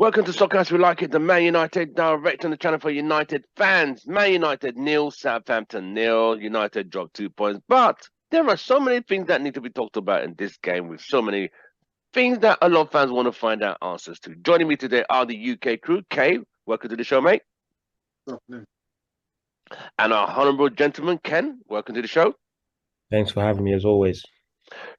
Welcome to Soccer As We Like It, the Man United direct on the channel for United fans. Man United nil, Southampton nil. United dropped 2 points. But there are so many things that need to be talked about in this game, with so many things that a lot of fans want to find out answers to. Joining me today are the UK crew. Kay, welcome to the show, mate. Good afternoon. And our honourable gentleman, Ken, welcome to the show. Thanks for having me, as always.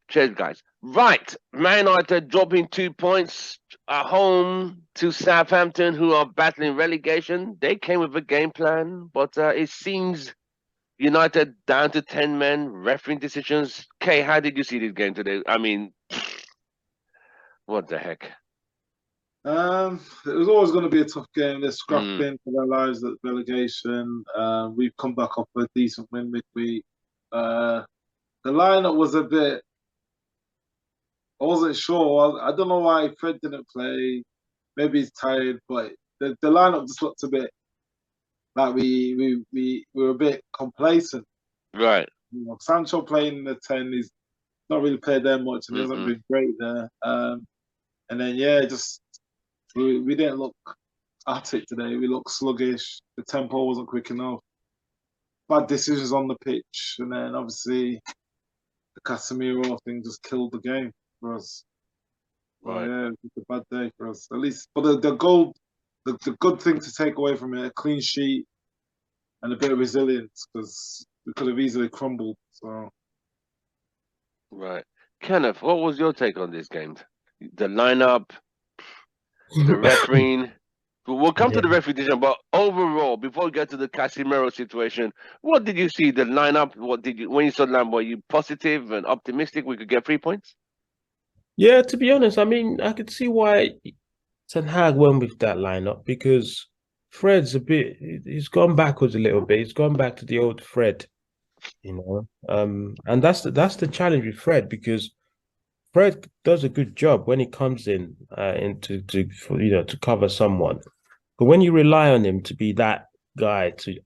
Cheers, guys. Right, Man United dropping 2 points at home to Southampton, who are battling relegation. They came with a game plan, but it seems United down to 10 men, refereeing decisions. Kay, how did you see this game today? I mean, what the heck? It was always going to be a tough game. They're scrapping for their lives at relegation. We've come back off a decent win midweek. The lineup was a bit. I wasn't sure. I don't know why Fred didn't play. Maybe he's tired, but the lineup just looked a bit like we were a bit complacent. Right. You know, Sancho playing in the 10, he's not really played there much, and he hasn't been great there. And then just we didn't look at it today. We looked sluggish. The tempo wasn't quick enough. Bad decisions on the pitch, and then obviously the Casemiro thing just killed the game for us. Right. Yeah, it was a bad day for us. At least, but the goal, the good thing to take away from it, a clean sheet and a bit of resilience, because we could have easily crumbled. So, Right. Kenneth, what was your take on this game? The lineup, the refereeing. We'll come to the referee decision, but overall, before we get to the Casemiro situation, what did you see? The lineup. What did you, when you saw the lineup, were you positive and optimistic we could get 3 points? Yeah, to be honest, I mean, I could see why Ten Hag went with that lineup, because Fred's he's gone backwards a little bit. He's gone back to the old Fred, and that's the challenge with Fred, because Fred does a good job when he comes in to cover someone, but when you rely on him to be that guy to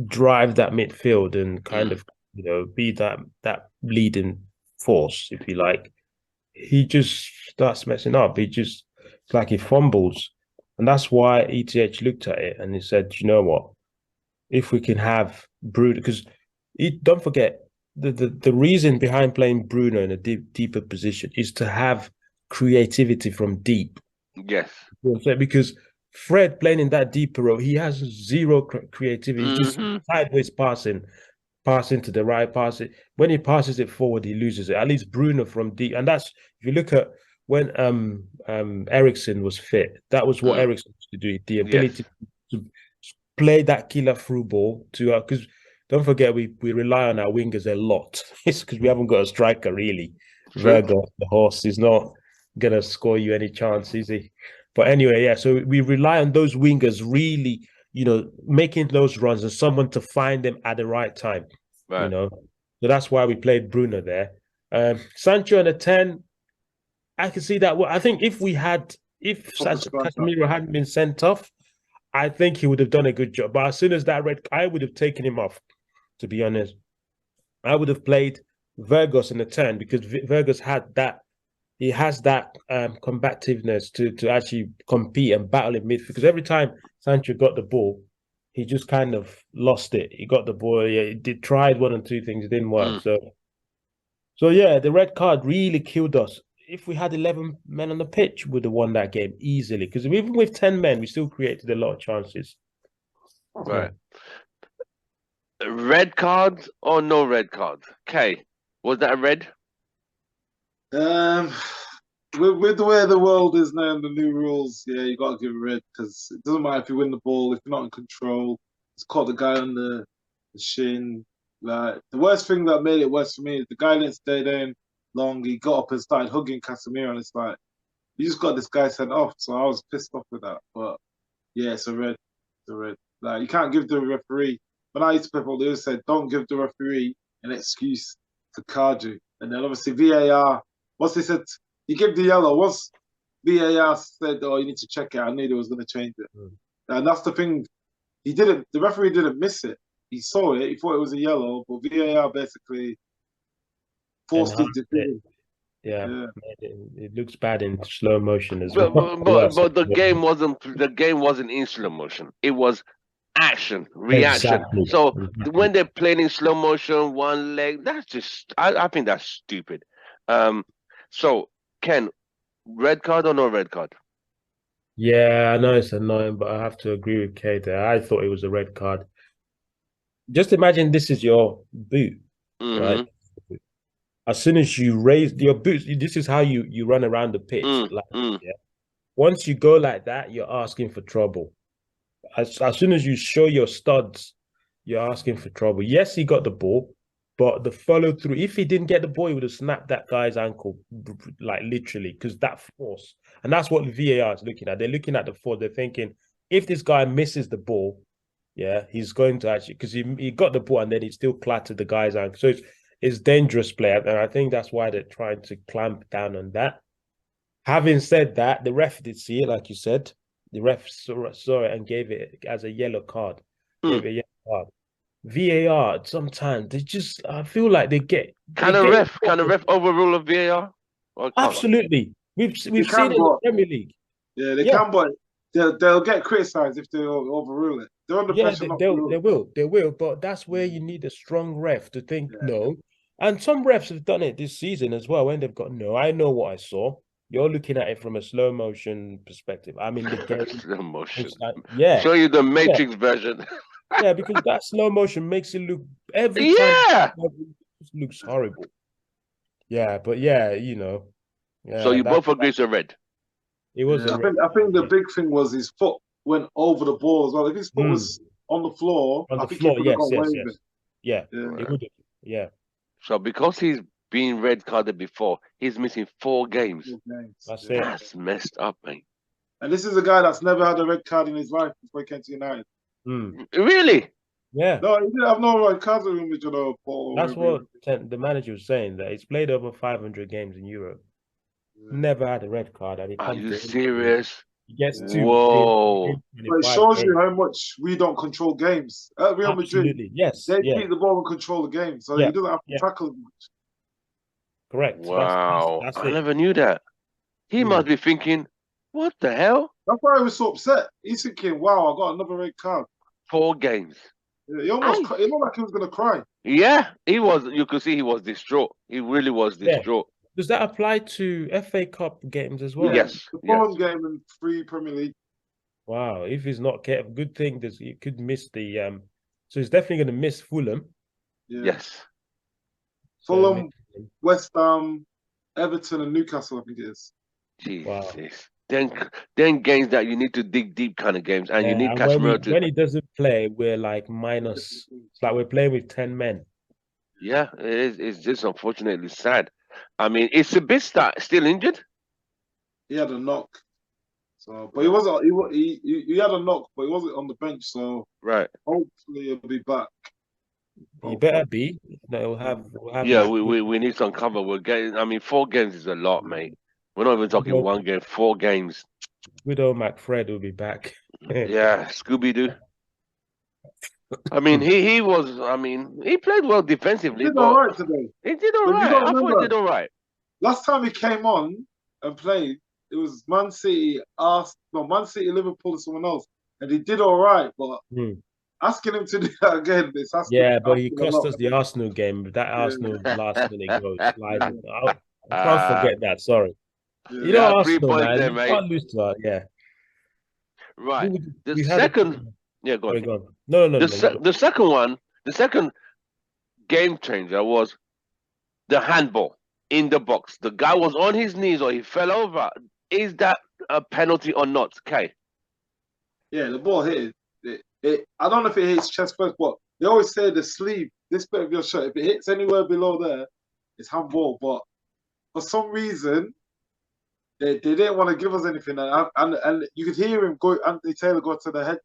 drive that midfield and kind of be that leading force, if you like, he just starts messing up. It's like he fumbles. And that's why ETH looked at it and he said, you know what? If we can have Bruno, because don't forget, the reason behind playing Bruno in a deeper position is to have creativity from deep. Yes. Because Fred playing in that deeper role, he has zero creativity. He's just sideways passing to the right, when he passes it forward, he loses it. At least Bruno from deep, and that's, if you look at when Eriksen was fit, that was what Eriksen used to do. The ability to play that killer through ball to because don't forget we rely on our wingers a lot. It's because we haven't got a striker really. Virgo, the horse, is not gonna score you any chance, is he? But anyway, yeah. So we rely on those wingers really, making those runs and someone to find them at the right time. Right. So that's why we played Bruno there. Sancho and a 10, I can see that. Well, I think if Casemiro hadn't been sent off, I think he would have done a good job. But as soon as that I would have taken him off, to be honest. I would have played Virgos in the 10, because Virgos had that. He has that combativeness to actually compete and battle in midfield. Because every time Sancho got the ball, he just kind of lost it. He got the ball. Yeah, he tried one or two things. It didn't work. So yeah, the red card really killed us. If we had 11 men on the pitch, we would have won that game easily. Because even with 10 men, we still created a lot of chances. Right. Red card or no red card? Kay, was that a red? With the way the world is now and the new rules, yeah, you got to give it red, because it doesn't matter if you win the ball, if you're not in control. It's caught the guy on the shin. Like, the worst thing that made it worse for me is the guy didn't stay down long. He got up and started hugging Casemiro, and it's like, you just got this guy sent off. So I was pissed off with that. But yeah, it's a red. It's a red. Like, you can't give the referee. When I used to play football, they always said, don't give the referee an excuse to card you. And then obviously VAR, once they said, you give the yellow, once VAR said, oh, you need to check it, I knew they was going to change it. And that's the thing. The referee didn't miss it. He saw it, he thought it was a yellow, but VAR basically forced his decision. Yeah, Yeah. it looks bad in slow motion as But well. but, but, Worse. but the game wasn't in slow motion. It was action, reaction. Exactly. So Exactly. when they're playing in slow motion, one leg, that's just I think that's stupid. Um, so Ken, red card or no red card? Yeah, I know it's annoying, but I have to agree with Kate there. I thought it was a red card. Just imagine this is your boot, right? Mm-hmm. As soon as you raise your boots, this is how you run around the pitch. Mm, Like, mm. yeah. Once you go like that, you're asking for trouble. As soon as you show your studs, you're asking for trouble. Yes, he got the ball, but the follow through, if he didn't get the ball, he would have snapped that guy's ankle, like literally, because that force. And that's what the VAR is looking at. They're looking at the force. They're thinking, if this guy misses the ball, yeah, he's going to actually, because he got the ball and then he still clattered the guy's ankle. So it's dangerous play. And I think that's why they're trying to clamp down on that. Having said that, the ref did see it, like you said. The ref saw it and gave it as a yellow card. Gave Mm. it a yellow card. VAR sometimes they just I feel like they Can a get ref can a ref overrule a VAR or can't? absolutely. We've They seen can, it in the but Premier League. yeah, they Yeah, can, but they'll get criticised if they overrule it. They're under yeah, pressure not to rule they will. But that's where you need a strong ref to think it. no. And some refs have done it this season as well when they've got no. I know what I saw. You're looking at it from a slow motion perspective. I mean, the game Slow motion. was like, yeah, Show you the yeah, Matrix version. yeah, because that slow motion makes it look every time Yeah. it just looks horrible. Yeah, but yeah, So yeah, you both agree it's a red. it was Yeah, a I think the yeah. big thing was his foot went over the ball as well. If his foot was on the floor, On I the think he floor. could have Yes, got away yes, with yes. Yeah, it. Yeah. it would have. Yeah, So because he's been red carded before, he's missing 4 games. Good games. that's Yeah. it. That's messed up, mate. And this is a guy that's never had a red card in his life before he came to United. Really? Yeah, No, he didn't have no red cards with him, you know, Paul. that's what the manager was saying, that he's played over 500 games in Europe, Yeah. never had a red card, and he Are comes you to serious? he gets Whoa. But it 25 shows you games. how much we don't control games. At Real Madrid, Absolutely, yes, they yeah, keep the ball and control the game, so yeah, he doesn't have to yeah, tackle as much. correct. Wow. That's I it. never knew that. He must be thinking, what the hell? That's why he was so upset. He's thinking, "Wow, I got another red card." 4 games. He almost, it looked like he was gonna cry. Yeah, he was. You could see he was distraught. He really was Yeah. distraught. Does that apply to FA Cup games as well? Yeah, Yes, the yes. Fulham game and 3 Premier League. Wow, if he's not careful, good thing that he could miss the so he's definitely going to miss Fulham. Yeah. Yes. Fulham, West Ham, Everton, and Newcastle, I think it is. Jesus. Wow. Then games that you need to dig deep kind of games, and you need And Casemiro to. when he doesn't play, we're like minus. It's like we're playing with 10 men. Yeah, it is. It's just unfortunately sad. I mean, it's a bit still injured. He had a knock. So, but he wasn't. He had a knock, but he wasn't on the bench. So Right. hopefully he'll be back. He better be. No, we'll have Yeah, Mac we need some cover. We're getting. I mean, 4 games is a lot, mate. We're not even talking Good 1 game. 4 games. good old McFred will be back. Yeah, Scooby Doo. I mean, he was. I mean, he played well He defensively, did but all right today. he did all But you right. gotta I thought he remember- did all right. Last time he came on and played, it was Man City, Man City, Liverpool, and someone else, and he did all right. But asking him to do that again, it's asking. Yeah, but he asking a cost lot. us the Arsenal game. That Arsenal last minute goal. Like, I Ah. can't forget that. Sorry. Yeah. You know, Yeah, 3 Arsenal, points man, there, you mate. can't lose to that. Yeah. Right. The We had second. Yeah, go Sorry, on. go on. No. The second one, the second game changer was the handball in the box. The guy was on his knees or he fell over. Is that a penalty or not, Kay? Yeah, the ball hit it. I don't know if it hits chest first, but they always say the sleeve, this bit of your shirt, if it hits anywhere below there, it's handball. But for some reason, they didn't want to give us anything, and you could hear him go. Anthony Taylor go to the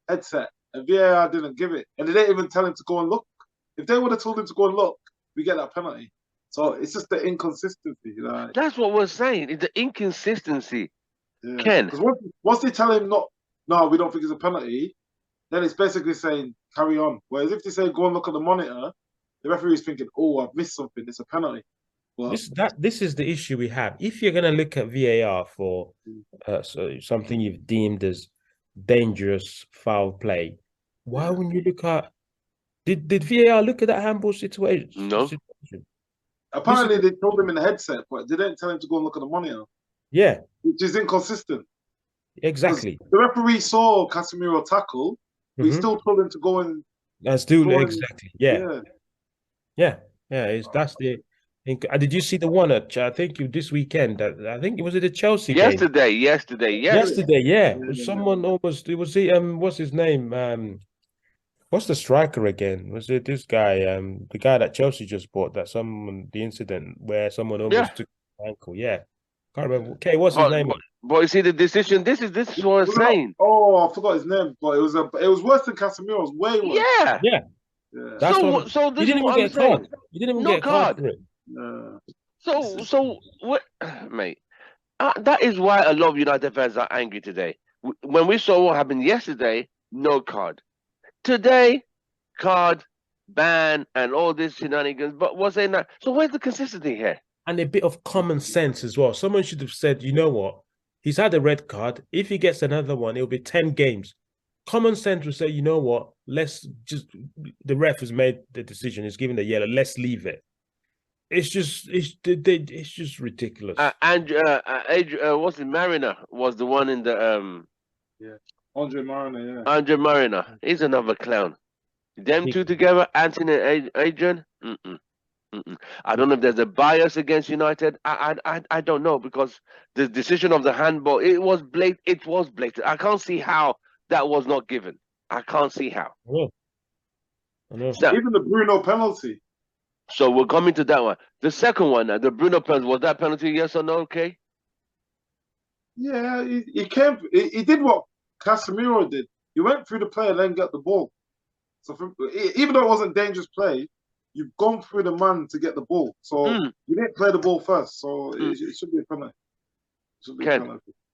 headset, and VAR didn't give it, and they didn't even tell him to go and look. If they would have told him to go and look, we get that penalty. So it's just the inconsistency, you know. That's what we're saying. It's the inconsistency. Yeah. Ken. Because once they tell him no, we don't think it's a penalty, then it's basically saying carry on. Whereas if they say go and look at the monitor, the referee's thinking, oh, I've missed something, it's a penalty. But This is the issue we have. If you're going to look at VAR for something you've deemed as dangerous foul play, why wouldn't you look at? Did VAR look at that handball situation? No. Apparently, they told him in the headset, but they didn't tell him to go and look at the monitor. Yeah, which is inconsistent. exactly. The referee saw Casemiro tackle, but he still told him to go and. Exactly. Yeah. That's the. Did you see the one at? I think this weekend. I think it was at the Chelsea game. Yesterday. Yeah. Someone almost. It was what's his name? What's the striker again? Was it this guy? The guy that Chelsea just bought. The incident where someone almost took the ankle. Yeah, can't remember. Okay, what's his name? But you see the decision. This is what I'm saying. Oh, I forgot his name, but it was worse than Casemiro's. Way worse. Yeah. That's so this he didn't is what even get I'm a saying. card. He didn't even get a card for it. So what, mate? That is why a lot of United fans are angry today. When we saw what happened yesterday, no card. Today, card, ban, and all this shenanigans. But what's saying that? So where's the consistency here? And a bit of common sense as well. Someone should have said, you know what? He's had a red card. If he gets another one, it'll be 10 games. Common sense would say, you know what? The ref has made the decision. He's given the yellow. Let's leave it. It's just ridiculous. What's it? Mariner was the one in the Andre Mariner. Yeah. Andre Mariner. He's another clown. Them two together, Anthony and Adrian. I don't know if there's a bias against United. I don't know, because the decision of the handball, it was blatant. I can't see how that was not given. I can't see how. I know. So, even the Bruno penalty. So we're coming to that one. The second one, the Bruno penalty, was that penalty, yes or no? Okay. Yeah, he did what Casemiro did. He went through the play and then got the ball. So even though it wasn't dangerous play, you've gone through the man to get the ball. So you didn't play the ball first. So it should be a penalty.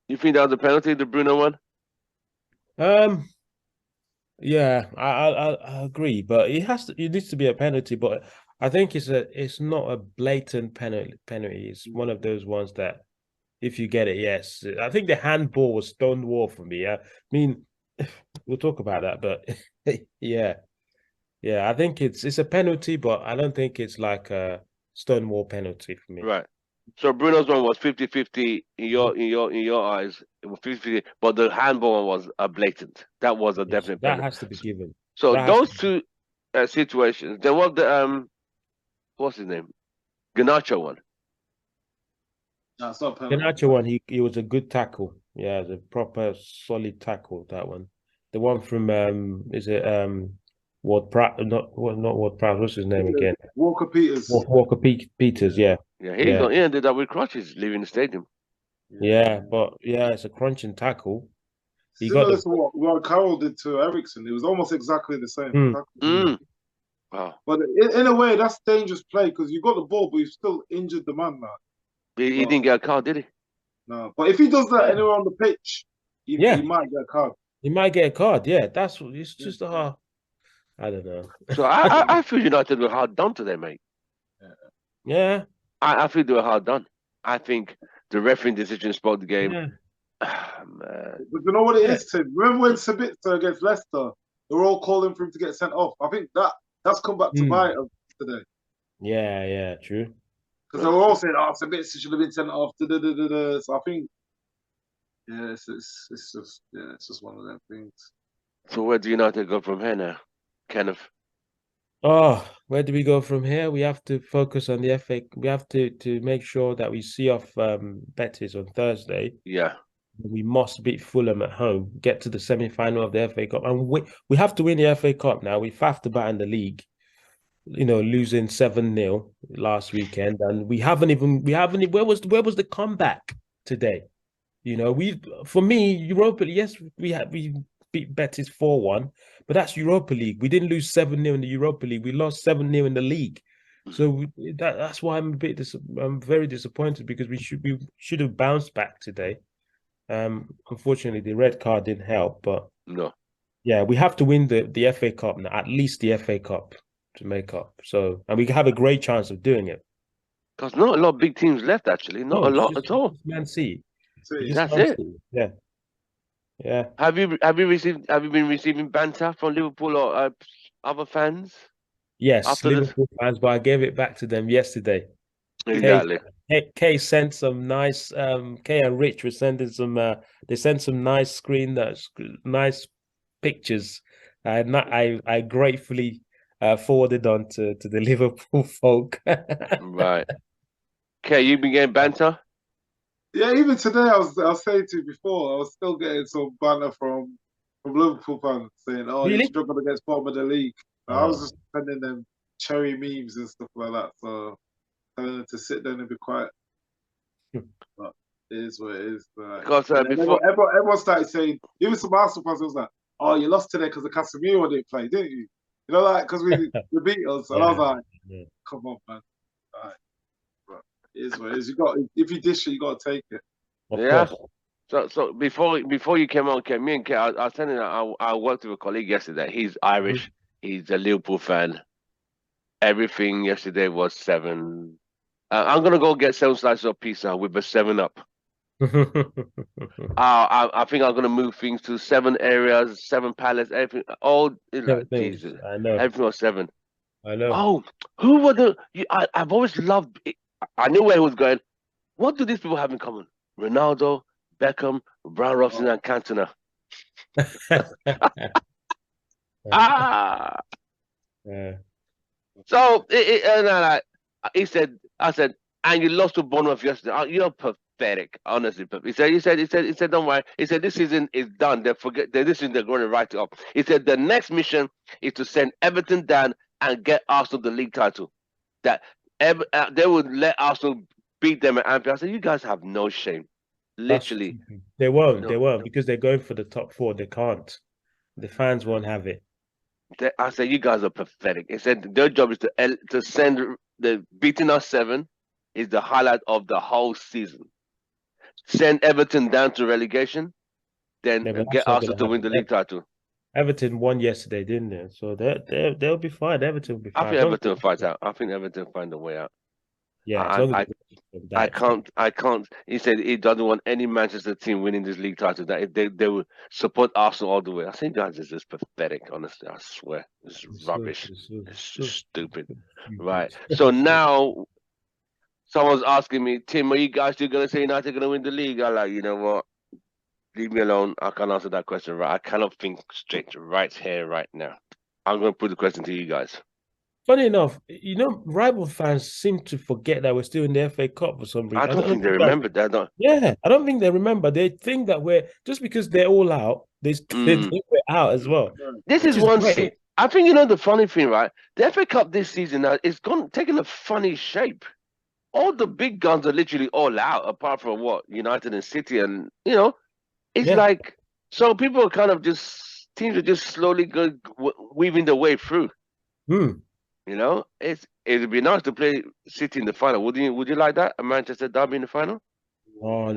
You think that was a penalty, the Bruno one? Yeah, I agree, but it needs to be a penalty. But I think it's not a blatant penalty. It's one of those ones that if you get it, yes. I think the handball was stonewall for me. I mean, we'll talk about that, but yeah, I think it's a penalty, but I don't think it's like a stonewall penalty for me. Right. So Bruno's one was 50-50 in your eyes. It was 50-50, but the handball one was a blatant. That was a definite penalty. That has to be given. So those two situations. There was the what's his name? Garnacho one. No, it's not penalty. Garnacho one, he was a good tackle. Yeah, it was a proper solid tackle, that one. The one from is it Ward Pratt? Not Ward Pratt. What's his name again? Walker Peters. Walker Peters. Yeah. Yeah, he ended up with crutches leaving the stadium. Yeah, but it's a crunching tackle. Similar to what Carroll did to Ericsson. It was almost exactly the same. Wow. But in a way, that's dangerous play because you got the ball, but you still injured the man now. He didn't get a card, did he? No. But if he does that anywhere on the pitch, he might get a card. He might get a card, yeah. It's just I don't know. So I feel United were hard done today, mate. Yeah. I feel they were hard done. I think the refereeing decision spoke the game. Yeah. But you know what it is, Tim? Remember when Sabitzer against Leicester, they were all calling for him to get sent off? I think that's come back to bite us today. Yeah, true. Because they were all saying, Sabitzer should have been sent off. So I think, it's just one of them things. So where do United go from here now, Kenneth? Oh, where do we go from here? We have to focus on the FA. We have to make sure that we see off Betis on Thursday. Yeah. We must beat Fulham at home, get to the semi-final of the FA Cup. And we have to win the FA Cup now. We faffed about in the league, losing 7-0 last weekend. And we haven't where was the comeback today? For me, Europa League, yes, we beat Betis 4-1, but that's Europa League. We didn't lose 7-0 in the Europa League. We lost 7-0 in the league. So that's why I'm I'm very disappointed, because we should have bounced back today. Unfortunately, the red card didn't help, but no. Yeah, we have to win the FA Cup now, at least the FA Cup to make up. So, and we have a great chance of doing it. Because not a lot of big teams left, actually. Not No, a it's lot just at all. Man City. See, Just That's Man it. City. Yeah. Yeah. Have you been receiving banter from Liverpool or other fans Yes, after this? Liverpool fans, but I gave it back to them yesterday. Exactly. Kay sent some nice Kay and Rich were sending some they sent some nice nice pictures. I gratefully forwarded on to the Liverpool folk. Right. Okay, you've been getting banter? yeah, even today I was saying to you before, I was still getting some banter from Liverpool fans saying, "Oh, you Really? struggled against bottom of the league." I was Oh. just sending them cherry memes and stuff like that, so telling them to sit down and be quiet. But it is what it is. Like, Because and then before, everyone started saying, even some Arsenal fans was like, "Oh, you lost today because the Casemiro didn't play, didn't you?" You know, like because we beat us, and I was Yeah. like, Yeah. "Come on, man." All right. But it is what it is. You got if you dish it, you got to take it. Of yeah. course. So before you came on, okay, me and Kay, I was telling you, I worked with a colleague yesterday. He's Irish. He's a Liverpool fan. Everything yesterday was 7. I'm gonna go get 7 slices of pizza with a 7 Up. I think I'm gonna move things to 7 areas, 7 pallets, everything. All like Everything Jesus, I know. everything was 7. I know. Oh, who were the? I've always loved. I knew where he was going. What do these people have in common? Ronaldo, Beckham, Brian Robson, and Cantona. Ah, Yeah. so and he said, I said, and you lost to Bournemouth yesterday. You're pathetic, honestly. He said, don't worry. He said, this season is done. They forget. This season they're going to write it up. He said, the next mission is to send Everton down and get Arsenal the league title. That they would let Arsenal beat them at Anfield. I said, you guys have no shame. Literally, They won't. They no. won't because they're going for the top 4. They can't. The fans won't have it. I said, you guys are pathetic. He said their job is to send the beating us 7 is the highlight of the whole season. Send Everton down to relegation, then Yeah, but that's get not Arsenal going to to win the happen. league title. Everton won yesterday, didn't they? So they'll be fine. Everton will be I fine. think Everton will fight out. I think Everton find a way out. Yeah, as I, long as I, I can't. I can't. He said he doesn't want any Manchester team winning this league title. That they will support Arsenal all the way. I think guys is just pathetic. Honestly, I swear, it's rubbish. It's just stupid. Right. So now someone's asking me, Tim, are you guys still gonna say United gonna win the league? I'm like, you know what? Leave me alone. I can't answer that question. Right. I cannot think straight right here, right now. I'm gonna put the question to you guys. Funny enough, rival fans seem to forget that we're still in the FA Cup for some reason. I don't think they that. remember that. Don't. Yeah, I don't think they remember. They think that we're just because they're all out, they think we're out as well, This which is is one. great. I think the funny thing, right? The FA Cup this season now is taking a funny shape. All the big guns are literally all out, apart from what United and City, and it's Yeah. like so people are kind of just teams are just slowly weaving their way through. Hmm. It'd be nice to play City in the final. Would you like that? A Manchester derby in the final? Oh,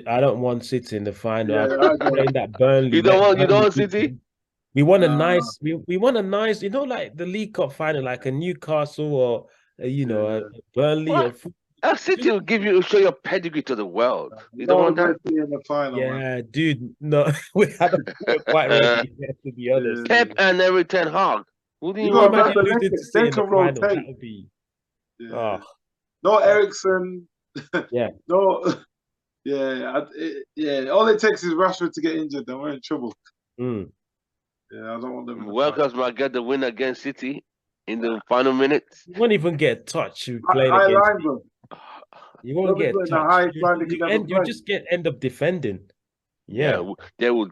I don't want City in the final. Yeah, I I keep don't. saying that Burnley. You don't Let want Burnley beat City? them. We want a Nah, nice. We want a nice. Like the League Cup final, like a Newcastle or a yeah. Burnley or. What? A City will show your pedigree to the world. You don't No want one's that? going to see in the final, man. Yeah, dude. No, we haven't quite ready yet, to be honest. Yeah. Pep and every Ten Hag. Who do You you got want to back? remember, Imagine losing to they City in the can final. That rotate. would be. Yeah. Oh, No Ericsson. yeah. No. Yeah. All it takes is Rashford to get injured, then we're in trouble. Mm. Yeah, I don't want them in the final. Welcome might get the win against City in the final minutes. You won't even get touched playing High against. line, bro. You won't They'll be get putting the touched. highest line they could ever You play. just end up defending. Yeah, Yeah. they will,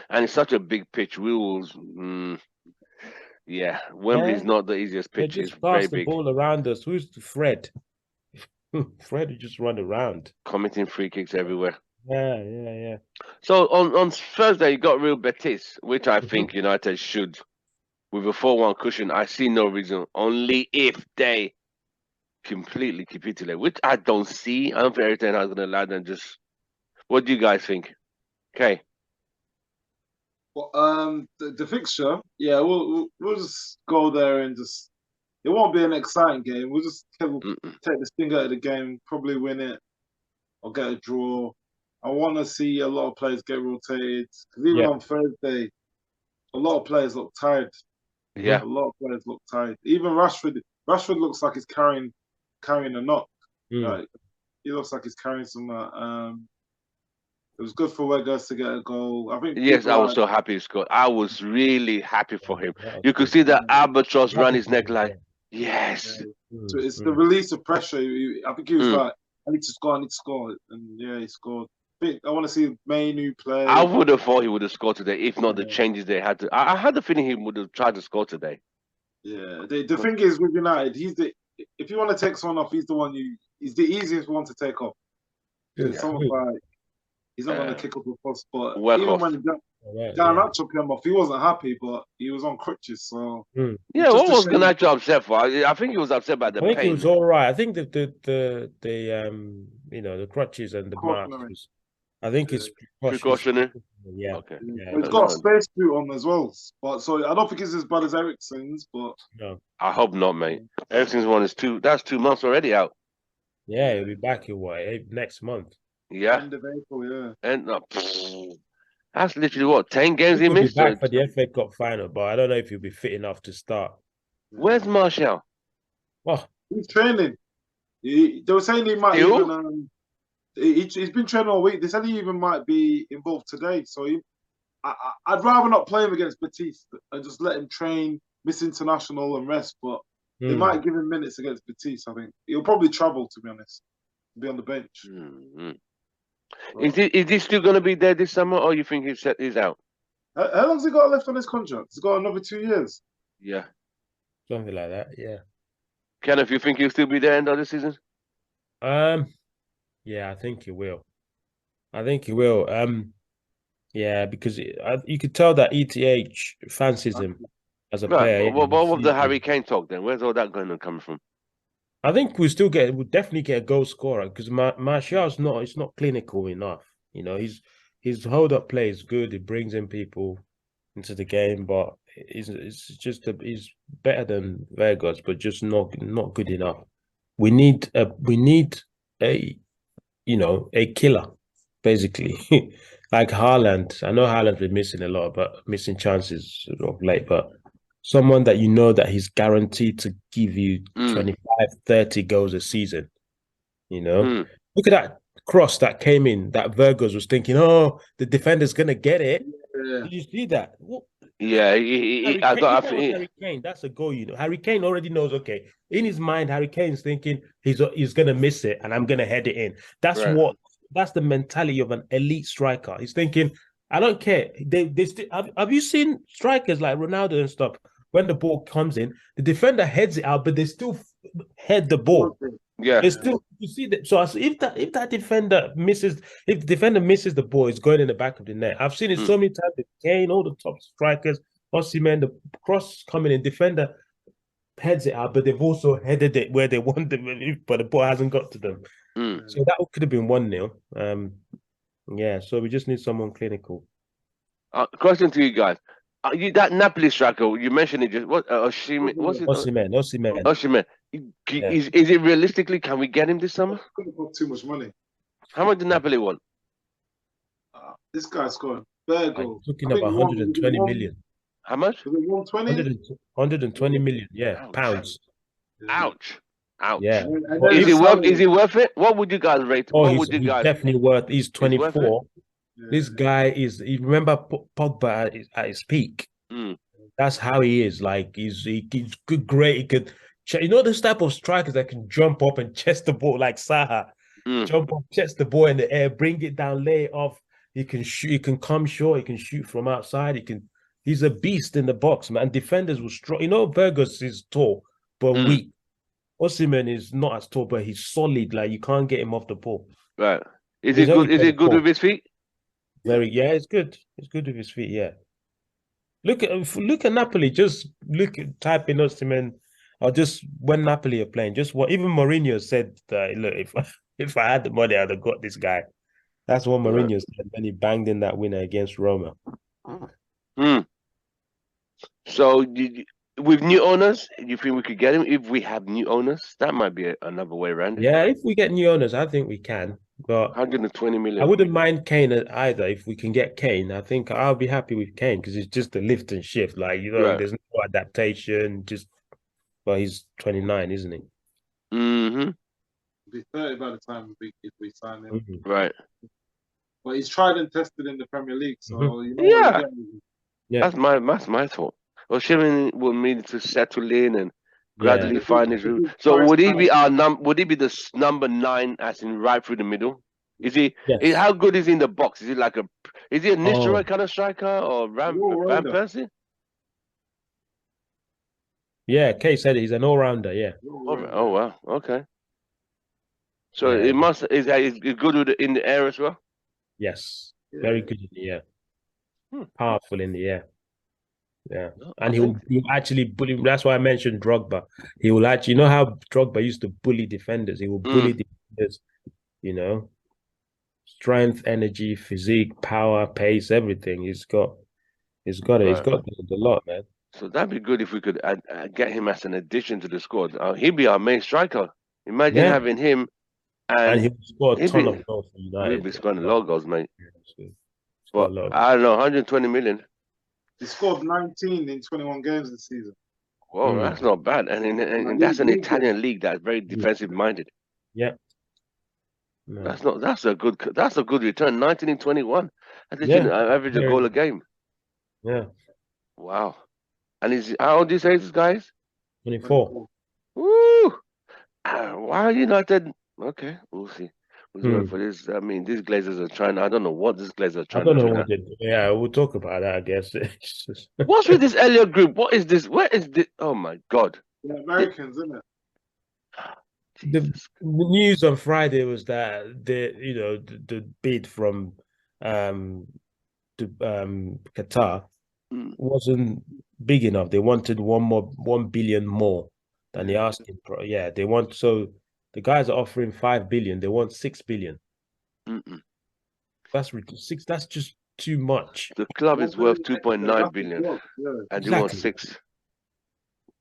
and it's such a big pitch. We will. Yeah, Wembley's not the easiest They pitch. It's just very pass the big. ball around us. Who's Fred? Fred would just run around. Committing free kicks everywhere. Yeah. So on Thursday, you got Real Betis, which I think United should. With a 4-1 cushion, I see no reason. Only if they completely capitulate, which I don't see. I don't think everything is going to allow them just. What do you guys think? Okay. Well, the fixture, yeah, we'll just go there and just it won't be an exciting game. We'll just take the sting out of the game, probably win it or get a draw. I want to see a lot of players get rotated because even on Thursday, a lot of players look tired. Yeah, a lot of players look tired. Even Rashford looks like he's carrying a knock. Like, he looks like he's carrying some. It was good for Weghorst to get a goal. I think. Yes, I was so happy he scored. I was really happy for him. You could see the albatross around his neck, like, yes. So it's the release of pressure. I think he was like, I need to score, and yeah, he scored. I want to see Manu play. I would have thought he would have scored today, if not the changes they had to. I had the feeling he would have tried to score today. Yeah, the thing is with United, if you want to take someone off, he's the easiest one to take off. Someone like, he's not going to kick up a fuss, but even when Garnacho came off, he wasn't happy, but he was on crutches, so yeah. What was Garnacho upset for? I think he was upset by the pain. I think he was all right. I think the crutches and the marks. I think it's precautionary. Yeah. Okay. Yeah. It's got a space boot on as well, but so I don't think it's as bad as Eriksen's, but no, I hope not, mate. Eriksen's one is that's 2 months already out. Yeah, he'll be back in next month. Yeah, end of April. Yeah, and that's literally what 10 games he missed. He'll be back for the FA Cup final, but I don't know if he'll be fit enough to start. Where's Martial? Well, he's training. They were saying he might even. He's been training all week. They said he even might be involved today. So I'd rather not play him against Batiste and just let him train, miss international and rest. But they might give him minutes against Batiste. I think he'll probably travel, to be honest, be on the bench. Is he still going to be there this summer, or you think he's out? How long's he got left on his contract? He's got another 2 years. Yeah, something like that. Yeah. Kenneth, you think he'll still be there end of the season? Yeah, I think he will. Yeah, because you could tell that ETH fancies him as a player. What was the Harry Kane talk then? Where's all that going to come from? I think we'll definitely get a goal scorer because Martial's not clinical enough. You know, his hold up play is good. It brings in people into the game, but he's better than Weghorst, but just not good enough. We need a killer, basically. Like Haaland. I know Haaland's been missing a lot, but missing chances of late, but someone that that he's guaranteed to give you 25, 30 goals a season. Look at that cross that came in that Weghorst was thinking, oh, the defender's going to get it. Yeah. Did you see that? Yeah, Harry Kane, that's a goal. Harry Kane already knows. Okay, in his mind, Harry Kane's thinking he's gonna miss it, and I'm gonna head it in. That's the mentality of an elite striker. He's thinking, I don't care. They still have you seen strikers like Ronaldo and stuff? When the ball comes in, the defender heads it out, but they still head the ball. Yeah, they still, you see that. So if the defender misses the ball, it's going in the back of the net. I've seen it so many times with Kane, all the top strikers, Osimhen, the cross coming in, defender heads it out, but they've also headed it where they want them, but the ball hasn't got to them. So that could have been 1-0. Yeah, so we just need someone clinical. Question to you guys. That Napoli striker, you mentioned it just Osimhen. Osimhen. Is it realistically, can we get him this summer? Couldn't put too much money. How much did Napoli want? This guy's scored bare goals. Talking about 120 million. How much? 120? 120 million, yeah. Ouch. Pounds. Ouch. Yeah. Is he worth it? What would you guys rate? He's definitely worth. He's 24. This guy is. You remember Pogba at his peak. That's how he is. Like he's good, great. He could, this type of strikers that can jump up and chest the ball like Saha. Jump up, chest the ball in the air, bring it down, lay it off. He can shoot. He can come short. He can shoot from outside. He's a beast in the box, man. Defenders will strong. Weghorst is tall but weak. Osimhen is not as tall, but he's solid. Like you can't get him off the ball. Right? Is it good? Is it good with his feet? Yeah, it's good. It's good with his feet. Yeah. Look at Napoli. Just type in Osimhen, or just when Napoli are playing. Just what even Mourinho said. Look, if I had the money, I'd have got this guy. That's what Mourinho said when he banged in that winner against Roma. So with new owners, you think we could get him if we have new owners? That might be another way around it. Yeah, if we get new owners, I think we can. But 120 million. I wouldn't mind Kane either if we can get Kane. I think I'll be happy with Kane because it's just a lift and shift. Like, Right. there's no adaptation. Well, he's 29, isn't he? Mm-hmm. He'll be 30 by the time if we sign him. Right. But he's tried and tested in the Premier League, so you know Yeah. what you're getting. Yeah. That's my thought. Well, Shimon will need to settle in and gradually find his route. So would he be would he be the number 9 as in right through the middle? Is he Yes. how good is he in the box? Is he like is he a Nistelrooy Oh. kind of striker or Van Persie? Yeah, Kay said he's an all-rounder, yeah. Oh wow, okay. So Yeah. it must is good with in the air as well? Yes. Yeah. Very good in the air. Powerful in the air. Yeah. No, And he'll actually bully. That's why I mentioned Drogba. He will actually, how Drogba used to bully defenders. He will bully defenders, strength, energy, physique, power, pace, everything. He's got it. He's got a lot, man. So that'd be good if we could get him as an addition to the squad. He'd be our main striker. Imagine having him, and he'll score a ton of goals for United. He'll be scoring a lot of goals, mate. But I don't know, 120 million. He scored 19 in 21 games this season. Whoa, that's not bad. And that's an Italian league that's very defensive minded. Yeah. No. That's a good return. 19 in 21. I think average a goal a game. Yeah. Wow. And how old do you say this guys? 24. Woo! Why are United? Okay, we'll see. We'll for this. I mean, these Glazers are trying. I don't know what these Glazers are trying. I don't know what they do. Yeah, we'll talk about that, I guess. What's with this Elliott group? What is this? Where is this? Oh my God! The Americans, isn't it? The news on Friday was that the bid from Qatar wasn't big enough. They wanted 1 billion more than the asking price. Yeah, they want the guys are offering 5 billion. They want 6 billion. That's ridiculous. That's just too much. The club is worth 2.9 billion, and they want 6.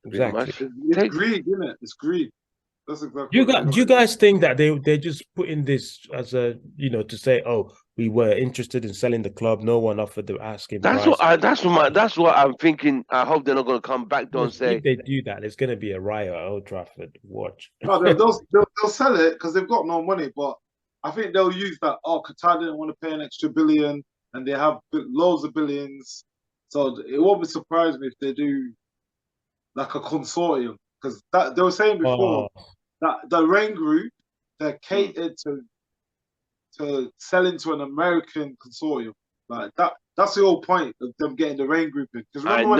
Exactly. It's greed, isn't it? It's greed. That's exactly. Do you guys think that they're just putting this as a to say, oh, we were interested in selling the club, no one offered the asking price? That's what I'm thinking. I hope they're not going to come back and say if they do that, there's going to be a riot at Old Trafford. Watch. No, they'll sell it because they've got no money, but I think they'll use that. Oh, Qatar didn't want to pay an extra billion, and they have loads of billions, so it won't be surprising if they do like a consortium, because that they were saying before that the Rain Group, they're catered to selling to an American consortium. Like that's the whole point of them getting the Rain Group in. Because remember when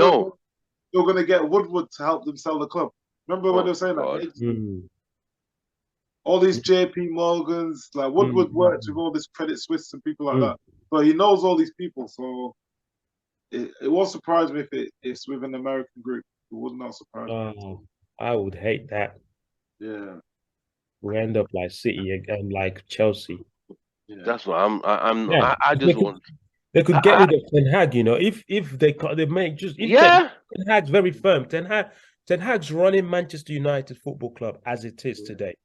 they were going to get Woodward to help them sell the club. Remember when they were saying that? All these JP Morgans, like Woodward worked with all this Credit Suisse and people like that. But he knows all these people, so it won't surprise me if it's with an American group. It would not surprise me. I would hate that. Yeah. We end up like City again, like Chelsea. Yeah. That's what I just want. They could get rid of Ten Hag, if they make just Ten Hag's very firm. Ten Hag's running Manchester United Football Club as it is today,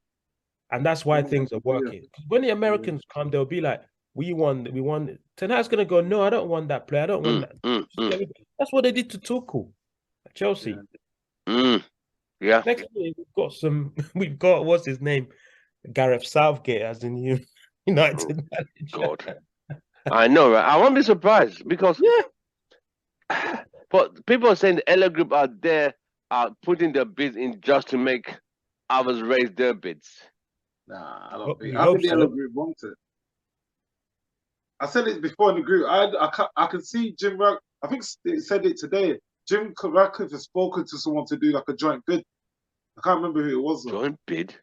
and that's why things are working. When the Americans come, they'll be like, "We won." Ten Hag's gonna go, "No, I don't want that player. I don't want that." That's what they did to Tuchel at Chelsea. Yeah. Next year we've got what's his name, Gareth Southgate as the new United manager. God. I know, right? I won't be surprised because but people are saying the Elliott Group are putting their bids in just to make others raise their bids. Nah, I don't think. I think the Elliott Group wants it. I said it before in the group. I can see Jim Ratcliffe. I think they said it today. Jim Ratcliffe has spoken to someone to do like a joint bid. I can't remember who it was. Though. Joint bid?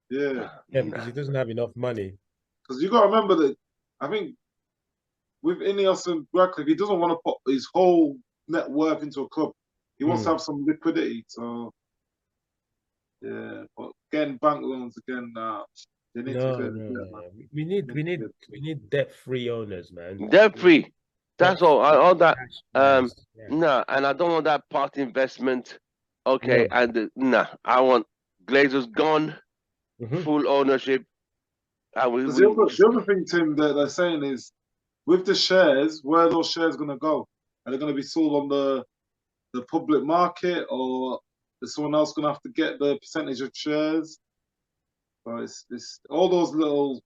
Yeah. Yeah, because he doesn't have enough money. Because you got to remember that, I think, with Ineos and Ratcliffe, he doesn't want to put his whole net worth into a club. He wants to have some liquidity. So, yeah. But getting bank loans again, they need We need debt-free owners, man. Debt-free. That's all that. No, and I don't want that part investment Okay, and nah, I want Glazers gone, full ownership. Because the other thing, Tim, that they're saying is, with the shares, where are those shares going to go? Are they going to be sold on the public market, or is someone else going to have to get the percentage of shares? Or it's all those little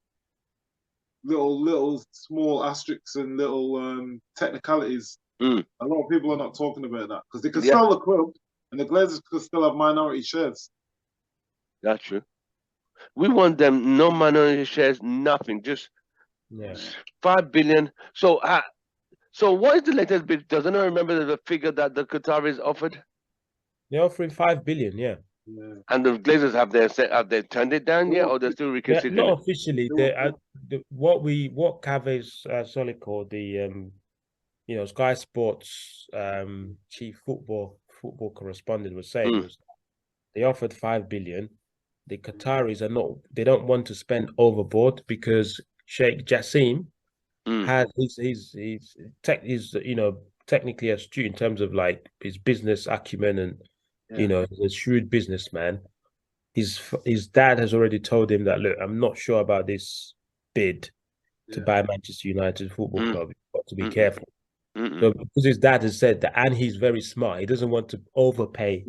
small asterisks and little technicalities. A lot of people are not talking about that because they can sell the club, and the Glazers could still have minority shares. That's true. We want them no minority shares, nothing, just 5 billion. So, so what is the latest bid? Doesn't I remember the figure that the Qataris offered? They're offering 5 billion, yeah. And the Glazers have they turned it down yet, or they're still reconsidering? Not officially. What Caves Solico, the Sky Sports chief football correspondent was saying was they offered 5 billion. The Qataris they don't want to spend overboard because Sheikh Jassim has he's technically astute in terms of like his business acumen and he's a shrewd businessman. His dad has already told him that, look, I'm not sure about this bid to buy Manchester United Football Club. You've got to be careful. So because his dad has said that, and he's very smart, he doesn't want to overpay.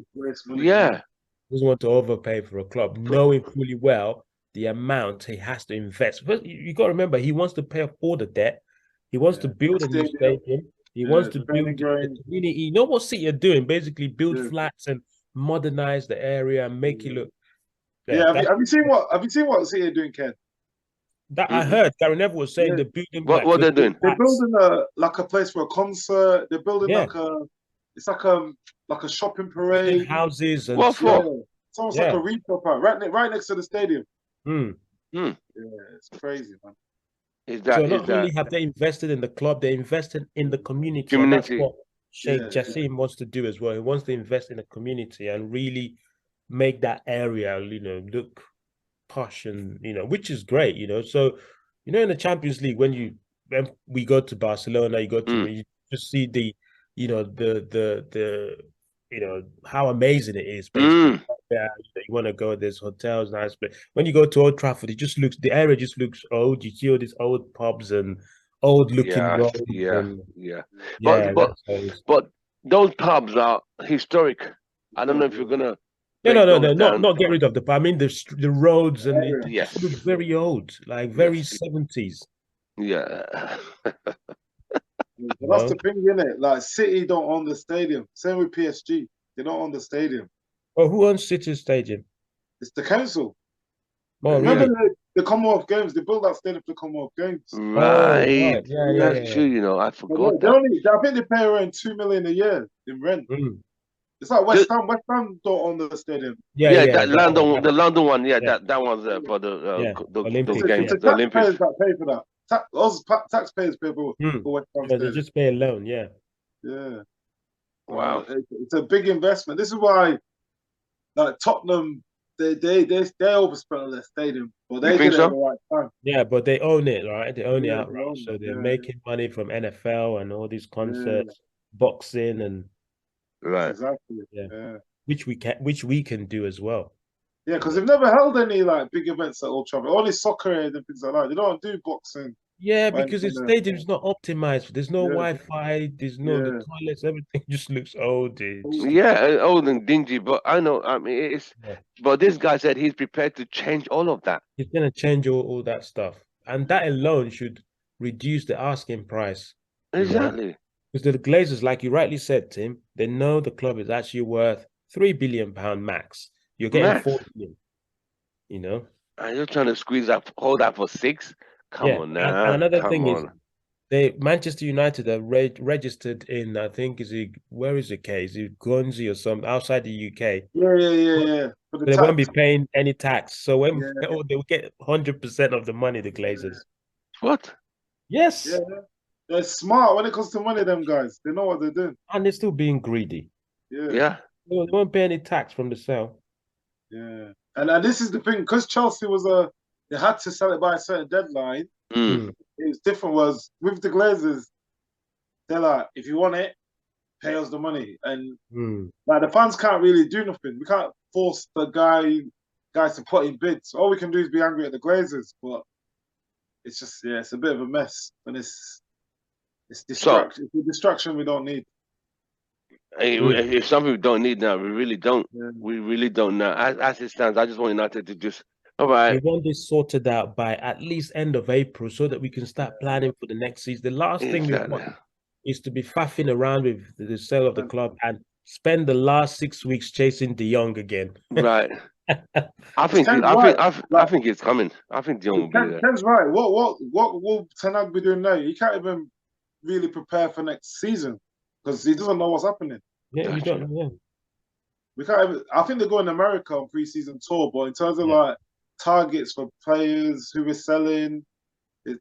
He doesn't want to overpay for a club, knowing fully well the amount he has to invest. But you got to remember, he wants to pay off all the debt. He wants to build a new stadium. He wants to build the community. You know what City are doing? Basically, build flats and modernize the area and make it look. Have you seen what City are doing, Ken? That I heard Gary Neville was saying they're building. What they're doing? They're building a place for a concert. They're building it's like a shopping parade. Houses and what for? It's almost like a retail park right next to the stadium. Yeah, it's crazy, man. Not only have they invested in the club, they invested in the community. And that's what Sheikh Jassim wants to do as well. He wants to invest in the community and really make that area, look posh and which is great, So, in the Champions League, when we go to Barcelona, you go to you just see the how amazing it is. Basically, you want to go. There's hotels, nice, but when you go to Old Trafford, the area just looks old. You see all these old pubs and old looking roads. But those pubs are historic. I don't know if you're gonna. No, not get rid of the pub. I mean the roads and it just looks very old, like very 70s. Yeah. That's the thing, isn't it? Like City don't own the stadium. Same with PSG. They don't own the stadium. Oh, who owns City's stadium? It's the council. Oh, remember really? the Commonwealth Games? They built that stadium for the Commonwealth Games. Right. That's true. I forgot I think they pay around 2 million a year in rent. It's like West Ham. West Ham don't own the stadium. The London one. That one's for the Olympics. games. It's the taxpayers that pay for that. Those taxpayers pay for West Ham. They just pay a loan. Yeah. Wow. It's a big investment. This is why, like Tottenham, they overspent on their stadium, but they did it at the right time. Yeah, but they own it, right? They own it outright, so they're making money from NFL and all these concerts, boxing, and exactly. Which we can do as well. Yeah, because they've never held any like big events at Old Trafford. Only soccer and things like that. They don't do boxing. Yeah, because the stadium's not optimized. There's no Wi-Fi. There's no the toilets. Everything just looks old. Old and dingy. But I know. I mean, it's. But this guy said he's prepared to change all of that. He's gonna change all that stuff, and that alone should reduce the asking price. Exactly. Because the Glazers, like you rightly said, Tim, they know the club is actually worth £3 billion max. You're getting 4 billion. And you're trying to squeeze up, hold that for 6. Come on now. And another thing is, Manchester United are registered in, I think, where is it, Kay? Is it Guernsey or something outside the UK? Yeah. They won't be paying any tax, so they will get 100% of the money. The Glazers. What? Yes. Yeah. They're smart when it comes to money. Them guys, they know what they're doing, and they're still being greedy. Yeah. They won't pay any tax from the sale. Yeah, and this is the thing, because Chelsea was they had to sell it by a certain deadline. It was different. Was with the Glazers, they're like, if you want it, pay us the money. And Hmm. like the fans can't really do nothing. We can't force the guys to put in bids. All we can do is be angry at the Glazers, but it's just it's a bit of a mess, and it's distraction. It's a distraction we don't need. If something we don't need now, we really don't. Yeah. We really don't now. As it stands, I just want United to just all We right. want this sorted out by at least end of April so that we can start planning for the next season. The last thing we Exactly. want is to be faffing around with the sale of the club and spend the last 6 weeks chasing De Jong again. Right. I think it's coming. I think De Jong will be there. Ken's right. What will Ten Hag be doing now? He can't even really prepare for next season because he doesn't know what's happening. Yeah, you don't know. We can't even, I think they're going to America on pre-season tour, but in terms of like targets for players who we're selling,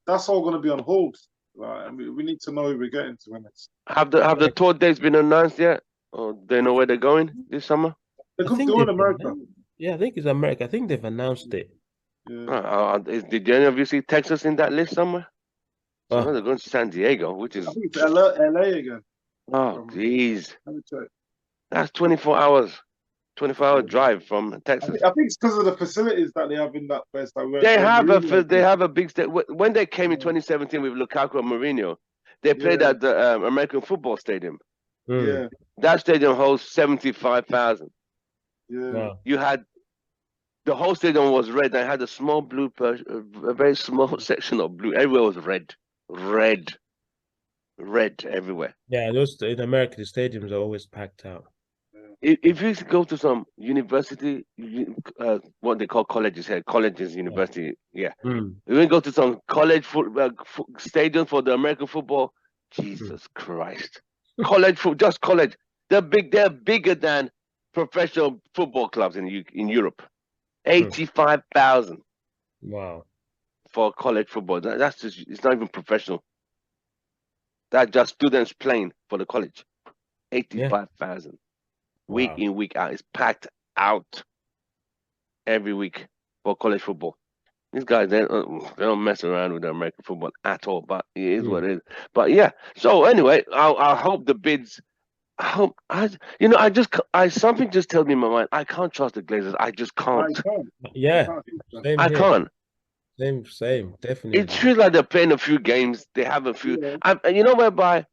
that's all going to be on hold. Like, I mean, we need to know who we're getting to when it's. Have the tour dates been announced yet? Or they know where they're going this summer? They could go in America. Yeah, I think it's America. I think they've announced it. Yeah. Did any of you see Texas in that list somewhere? So they're going to San Diego, which is. I think it's LA again. Oh, jeez. Let me check. That's 24 hours. 24-hour drive from Texas. I think it's because of the facilities that they have in that place. They have a big state. When they came in 2017 with Lukaku and Mourinho, they played at the American Football Stadium. Yeah. That stadium holds 75,000. Yeah. Wow. You had the whole stadium was red. I had a small blue, a very small section of blue. Everywhere was red everywhere. Yeah, those in America, the stadiums are always packed out. If you go to some university, what they call colleges here, university, you can go to some college stadium for the American football. Jesus Christ, college just college. They're big. They're bigger than professional football clubs in Europe. 85,000. Wow. For college football. That's just, it's not even professional. That's just students playing for the college. 85,000. Week in, week out. It's packed out every week for college football. These guys, they don't mess around with the American football at all, but it is what it is. But yeah, so anyway, I hope the bids. Something just tells me in my mind, I can't trust the Glazers. I just can't. Yeah, I can't. Same, definitely. It feels like they're playing a few games. They have a few, and whereby.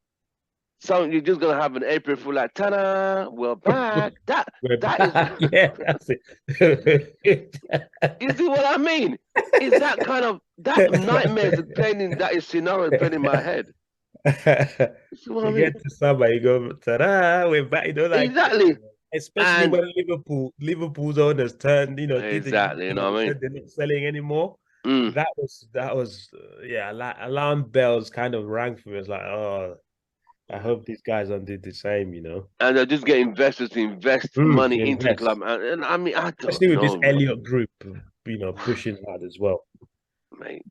So you're just gonna have an April Fool like, ta-da, we're back. Yeah, that's it. You see what I mean? Is that kind of nightmares playing in that scenario playing in my head? You see what I mean? Get to summer, you go, ta-da, we're back. Exactly. Especially when Liverpool's owners turned, exactly. You know what I mean? They're not selling anymore. That was alarm bells kind of rang for me. It's like, oh. I hope these guys don't do the same, And they'll just get investors to invest money into the club. And I mean, especially with this Elliott group, pushing hard as well. Mate.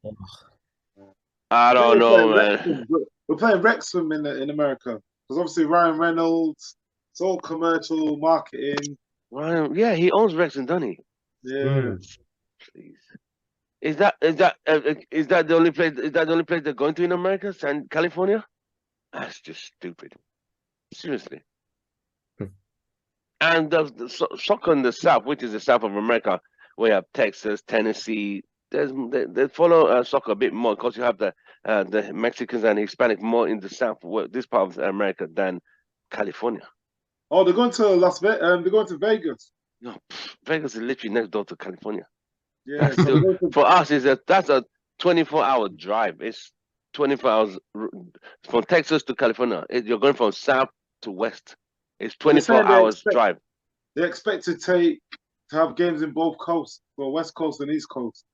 I don't know, man. We're playing Wrexham in America. Because obviously Ryan Reynolds, it's all commercial marketing. Ryan, yeah, he owns Wrexham, doesn't he? Yeah. Please. Is that the only place? Is that the only place they're going to in America? California? That's just stupid. Seriously. And the soccer in the South, which is the South of America, where you have Texas, Tennessee, they follow soccer a bit more because you have the Mexicans and Hispanic more in the South, this part of America, than California. Oh, they're going to Las Vegas. They're going to Vegas. No, Vegas is literally next door to California. Yeah. For us, that's a 24-hour drive. It's 24 hours from Texas to California. You're going from south to west. It's 24 hours drive. They expect to have games in both coasts, well, West Coast and East Coast.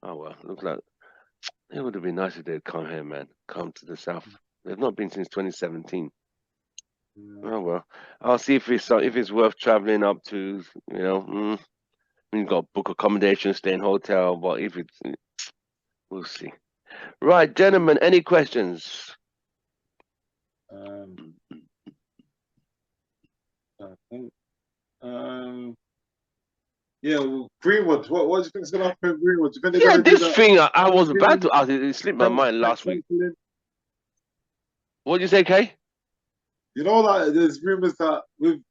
Oh well, looks like it would have been nice if they'd come here, man. Come to the south. They've not been since 2017. Oh well, I'll see if it's worth traveling up to. You've got to book accommodation, stay in hotel, but if it's, we'll see. Right, gentlemen, any questions? I think. Well, Greenwood. What do you think is going to happen with Greenwood? Do you think this thing I was about to ask. It slipped my mind last week. What did you say, Kay? Do You know, like there's rumors that with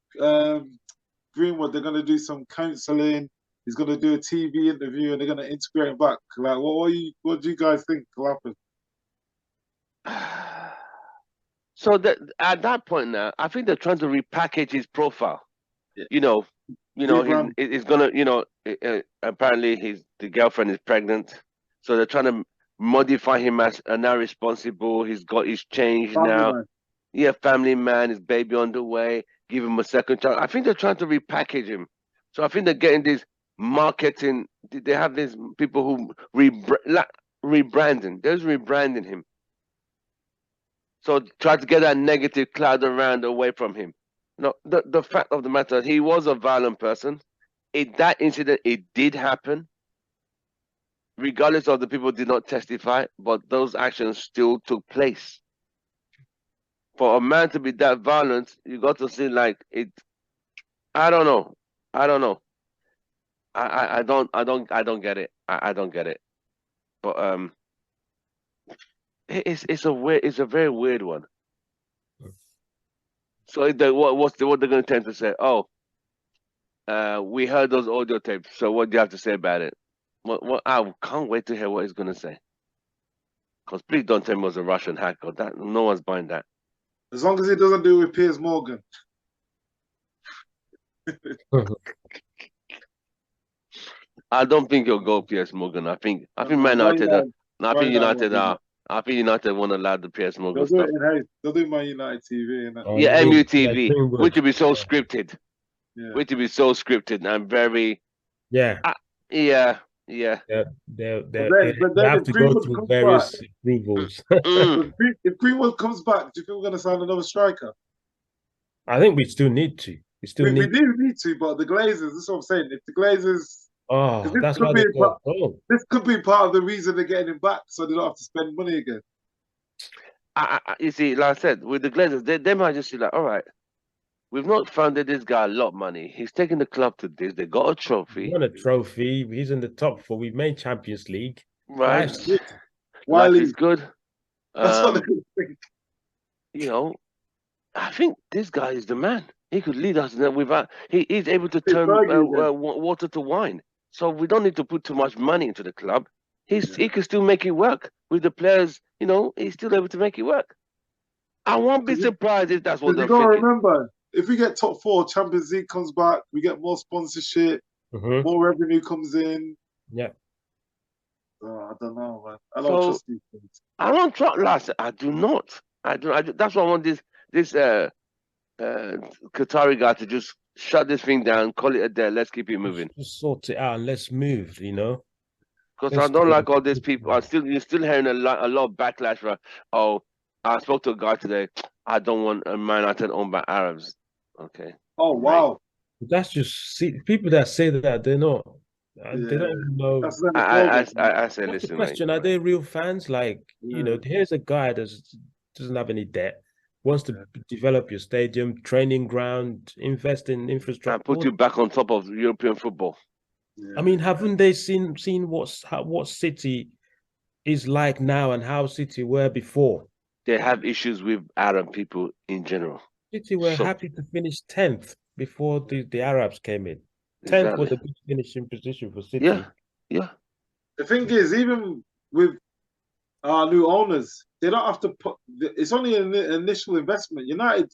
Greenwood, they're gonna do some counselling. He's gonna do a TV interview, and they're gonna integrate him back. Like, what do you guys think will happen? So that at that point now, I think they're trying to repackage his profile. Yeah. He's gonna, apparently the girlfriend is pregnant, so they're trying to modify him as now responsible. He's changed now. Man. Yeah, family man, his baby on the way. Give him a second chance. I think they're trying to repackage him. So I think they're getting this marketing. They have these people who rebranding. There's rebranding him. So try to get that negative cloud around away from him. No, the fact of the matter, he was a violent person. That incident, it did happen. Regardless of the people did not testify, but those actions still took place. For a man to be that violent, you got to see like it. I don't know. I don't get it. I don't get it. But it's a very weird one. So what they're going to tend to say? Oh, we heard those audio tapes. So what do you have to say about it? What I can't wait to hear what he's going to say. Because please don't tell me it was a Russian hacker. That no one's buying that. As long as he doesn't do it with Piers Morgan. I don't think he'll go Piers Morgan. I think ManUTD. I think United won't allow the Piers Morgan stuff. They'll do Man United TV. Yeah, MUTV, which will be so scripted. Yeah. Which will be so scripted and very. Yeah. They have to go through various approvals. If Greenwood comes back, do you think we're going to sign another striker? I think we still need to. We do need to, but the Glazers, that's what I'm saying. If the Glazers... that's why this could be part of the reason they're getting him back, so they don't have to spend money again. You see, like I said, with the Glazers, they might just be like, all right, we've not funded this guy a lot of money. He's taking the club to this. They got a trophy. He won a trophy. He's in the top 4. We've made Champions League. Right. Life is good. That's what they think. I think this guy is the man. He could lead us without. He's able to turn water to wine. So we don't need to put too much money into the club. He can still make it work with the players. He's still able to make it work. I won't be surprised if that's what they're thinking. Remember, if we get top 4, Champions League comes back, we get more sponsorship, more revenue comes in. Yeah. I don't know, man. I don't trust these things. I don't trust. Last, I do not. I do. That's why I want this Qatari guy to just shut this thing down, call it a day. Let's keep it moving. Just sort it out and let's move. Because I don't like all these people. You're still hearing a lot of backlash for. Oh, I spoke to a guy today. I don't want a Man United owned by Arabs. Okay. Oh wow. That's just people that say that they're not. They don't even know. I say, listen. The question: are they real fans? Like here's a guy that doesn't have any debt, wants to develop your stadium, training ground, invest in infrastructure, and put you back on top of European football. Yeah. I mean, haven't they seen what City is like now and how City were before? They have issues with Arab people in general. City were happy to finish 10th before the Arabs came in. 10th was a good finishing position for City. Yeah. The thing is, even with our new owners, they don't have to put. It's only an initial investment. United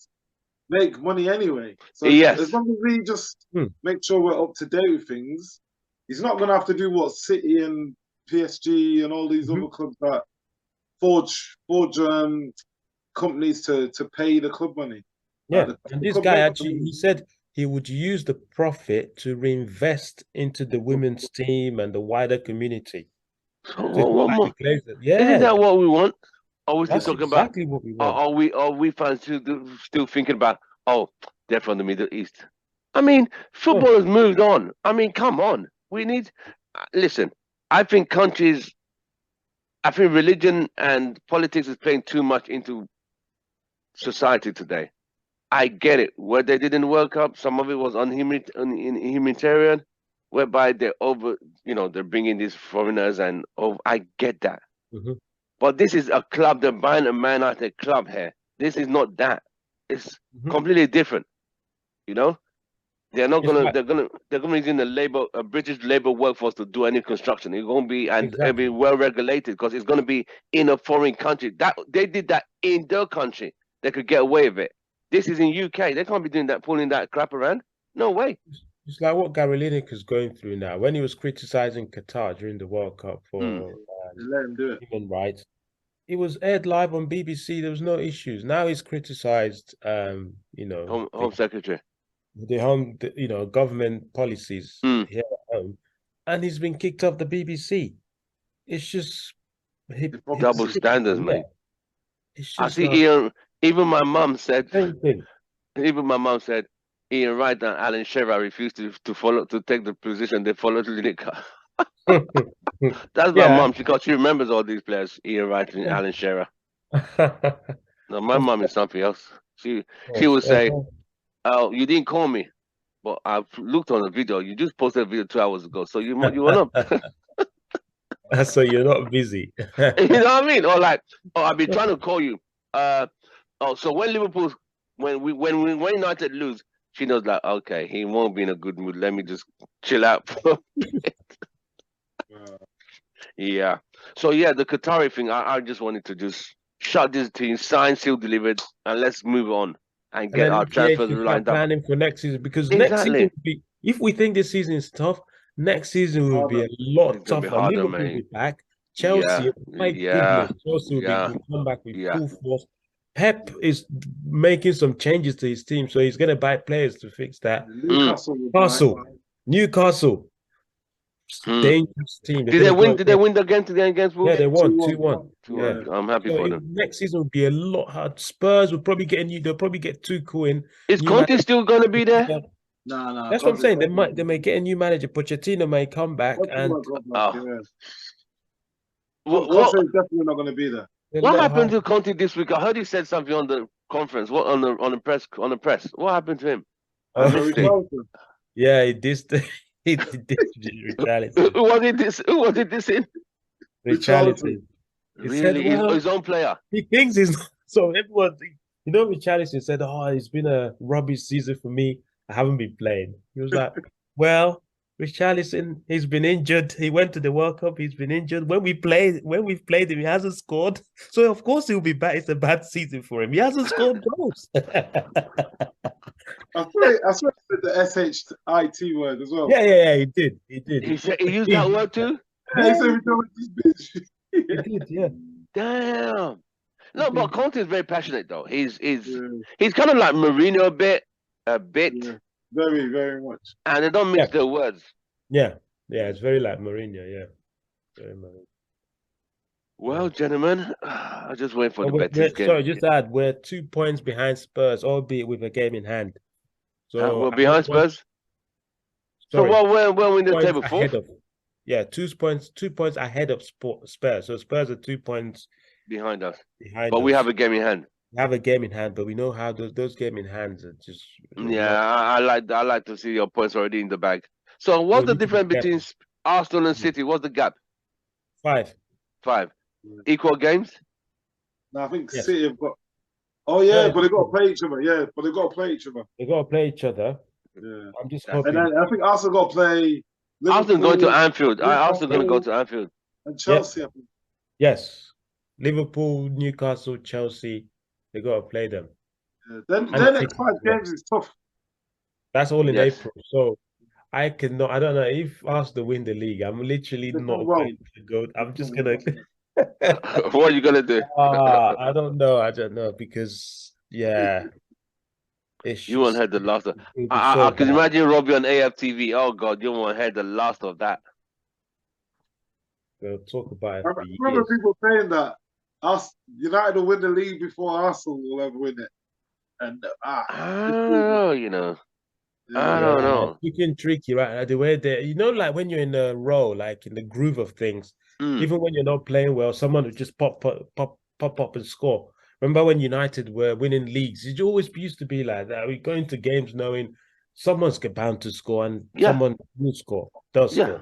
make money anyway. So as long as we just make sure we're up to date with things, he's not going to have to do what City and PSG and all these other clubs that forge companies to pay the club money. Yeah, and this guy actually, he said he would use the profit to reinvest into the women's team and the wider community. Isn't that what we want? Are we still talking exactly about? What we want. Are we fans still thinking about? Oh, they're from the Middle East. I mean, football has moved on. I mean, come on. We need. Listen, I think religion and politics is playing too much into society today. I get it. Where they didn't World Cup, some of it was humanitarian, whereby they're they're bringing these foreigners and I get that. But this is a club. They're buying a Man United club here. This is not that. It's Mhm. completely different. You know, they're not It's gonna. like- They're gonna be using a British labor workforce to do any construction. It's gonna be and it'll Exactly. be well regulated because it's gonna be in a foreign country. That they did that in their country. They could get away with it. This is in UK. They can't be doing that, pulling that crap around. No way. It's like what Gary Lineker is going through now. When he was criticizing Qatar during the World Cup for They let him do it. human rights, it was aired live on BBC. There was no issues. Now he's criticized, Home Secretary. government policies Mm. here at home, and he's been kicked off the BBC. It's just Double standards, yeah. mate. It's I just see like Ian. Even my mum said. same thing. Even my mum said Ian Wright and Alan Shearer refused to take the position. They followed Lineker. That's my Yeah. mum because she remembers all these players, Ian Wright and Alan Shearer. No, my mum is something else. She would say, "Oh, you didn't call me, but I've looked on the video. You just posted a video 2 hours ago, so you were not." So you're not busy. You know what I mean? Or like, oh, I've been trying to call you. So when Liverpool, when United lose, she knows like, okay, he won't be in a good mood. Let me just chill out for a bit. Yeah. So yeah, the Qatari thing, I just wanted to just shut this team, sign, seal, delivered, and let's move on and get then our EPH transfers should start lined up. planning for next season because next season Exactly. will be, if we think this season is tough, next season will be a It's lot gonna be tougher. harder, Liverpool will mate. be back. Yeah, Chelsea, my yeah, goodness, Chelsea yeah, will come back with yeah. full force. Pep is making some changes to his team, so he's going to buy players to fix that. Newcastle. Newcastle, Mm. dangerous team. Did they win? Did they win the game today against Wolves? Yeah, they won 2-1. 2-1. I'm happy So for them. next season will be a lot hard. Spurs will probably get a new. They'll probably get Tuchel in. Is New Conte manager. still gonna be there? No. That's what I'm saying. They may get a new manager. Pochettino may come back and What Conte's definitely not going to be there. what happened to Conte this week? I heard he said something on the conference. What on the press? What happened to him? I missed it. Yeah, he did. He did Richarlison. Who was it this in? Richarlison. He Really? said, well, his own player. he thinks he's so everyone. Richarlison said, "Oh, it's been a rubbish season for me. I haven't been playing." He was like, "Well, Richarlison, he's been injured. He went to the World Cup. He's been injured. When we've played him, he hasn't scored. So of course he'll be back. It's a bad season for him. He hasn't scored goals." I swear he said the SHIT word as well. Yeah, he did. He used that word too? Yeah, he said we don't want this bitch. He did, yeah. Damn. No, but Conte is very passionate though. He's kind of like Mourinho a bit. Yeah. Very, very much. And they don't mix their words. Yeah, it's very like Mourinho, yeah. Very much. Well, gentlemen, I just wait for the Betis game. Sorry, just to add, we're 2 points behind Spurs, albeit with a game in hand. So we're behind Spurs. Sorry, so we're in the table fourth. 2 points ahead of Spurs. So Spurs are 2 points behind us. But we have a game in hand. We have a game in hand, but we know how those game in hands are just. Yeah, I like to see your points already in the bag. So what's the difference between Arsenal and City? What's the gap? 5. Equal games? No, I think City have got. Oh yeah, but they've got to play each other. Yeah, but they've got to play each other. They've got to play each other. Yeah. I'm just hoping. And then I think Arsenal got to play. Arsenal going to Anfield. Arsenal going to go to Anfield. And Chelsea. I think. Yes, Liverpool, Newcastle, Chelsea. They got to play them. Yeah. Then the next 5 games is tough. That's all in April. So I don't know if Arsenal win the league. I'm literally not going to go. I'm just gonna. What are you gonna do? I don't know because you won't have the last of. I can imagine Robbie on AFTV. Oh God, you won't have the last of that. They'll talk about it. I remember people saying that United will win the league before Arsenal will ever win it. And I don't know, I don't know. It's looking tricky, right? The way like when you're in a row, like in the groove of things, even when you're not playing well, someone will just pop up and score. Remember when United were winning leagues? It always used to be like that. We go into games knowing someone's bound to score and someone will score, score.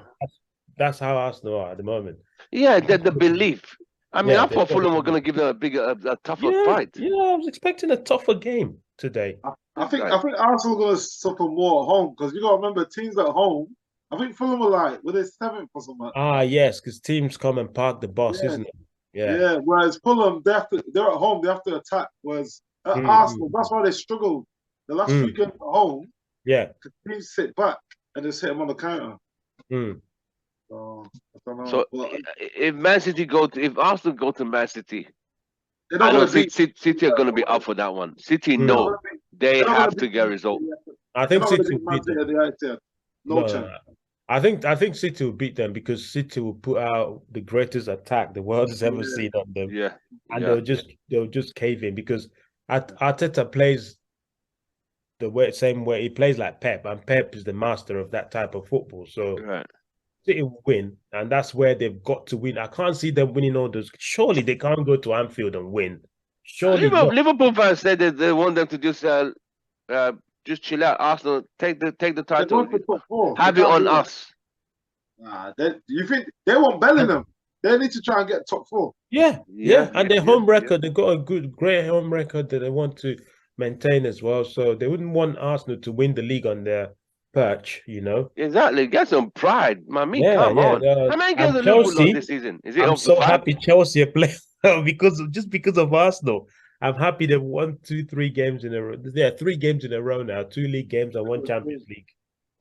That's how Arsenal are at the moment. Yeah, the belief. I mean, I thought Fulham were going to give them a tougher fight. Yeah, I was expecting a tougher game. today. I think Arsenal are going to suffer more at home because you got to remember teams at home. I think Fulham were like, were they 7th or something? Ah, yes, because teams come and park the bus, isn't it? Yeah. Yeah. Whereas Fulham, they're at home, they have to attack. Whereas at Arsenal, that's why they struggled the last few games at home. Yeah. Teams sit back and just hit them on the counter. So I don't know. So if Arsenal go to Man City, they're not going to beat City are going to be up for that one. City know they have to get a result. I think City will beat them. No chance. I think City will beat them because City will put out the greatest attack the world has ever seen on them. Yeah. And they'll just cave in because Arteta plays the same way. He plays like Pep, and Pep is the master of that type of football. So City will win, and that's where they've got to win. I can't see them winning all those. Surely they can't go to Anfield and win. Surely Liverpool fans said that they want them to just chill out. Arsenal, take the title. Have it on us. You think they want Bellingham? They need to try and get top 4. Yeah. And their home record, they've got a great home record that they want to maintain as well. So they wouldn't want Arsenal to win the league on their perch, you know. Exactly. Get some pride, man. Come on. How many games have Liverpool lost this season? Is it I'm so happy Chelsea are playing because of Arsenal. I'm happy they've won 2-3 games in a row. Yeah, 3 games in a row now. 2 league games and 1 Champions League.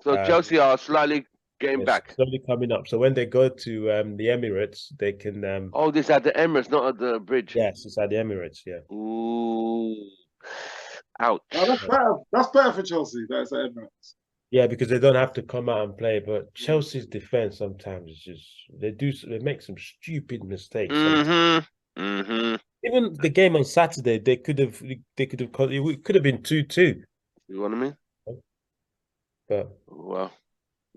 So Chelsea are slightly getting back. Slowly coming up. So when they go to the Emirates, they can. This at the Emirates, not at the bridge. Yes, it's at the Emirates. Yeah. Ooh, ouch. That's better for Chelsea. That's at Emirates. Yeah, because they don't have to come out and play. But Chelsea's defense sometimes is just they make some stupid mistakes. Even the game on Saturday, it could have been 2-2. You know what I mean? But well,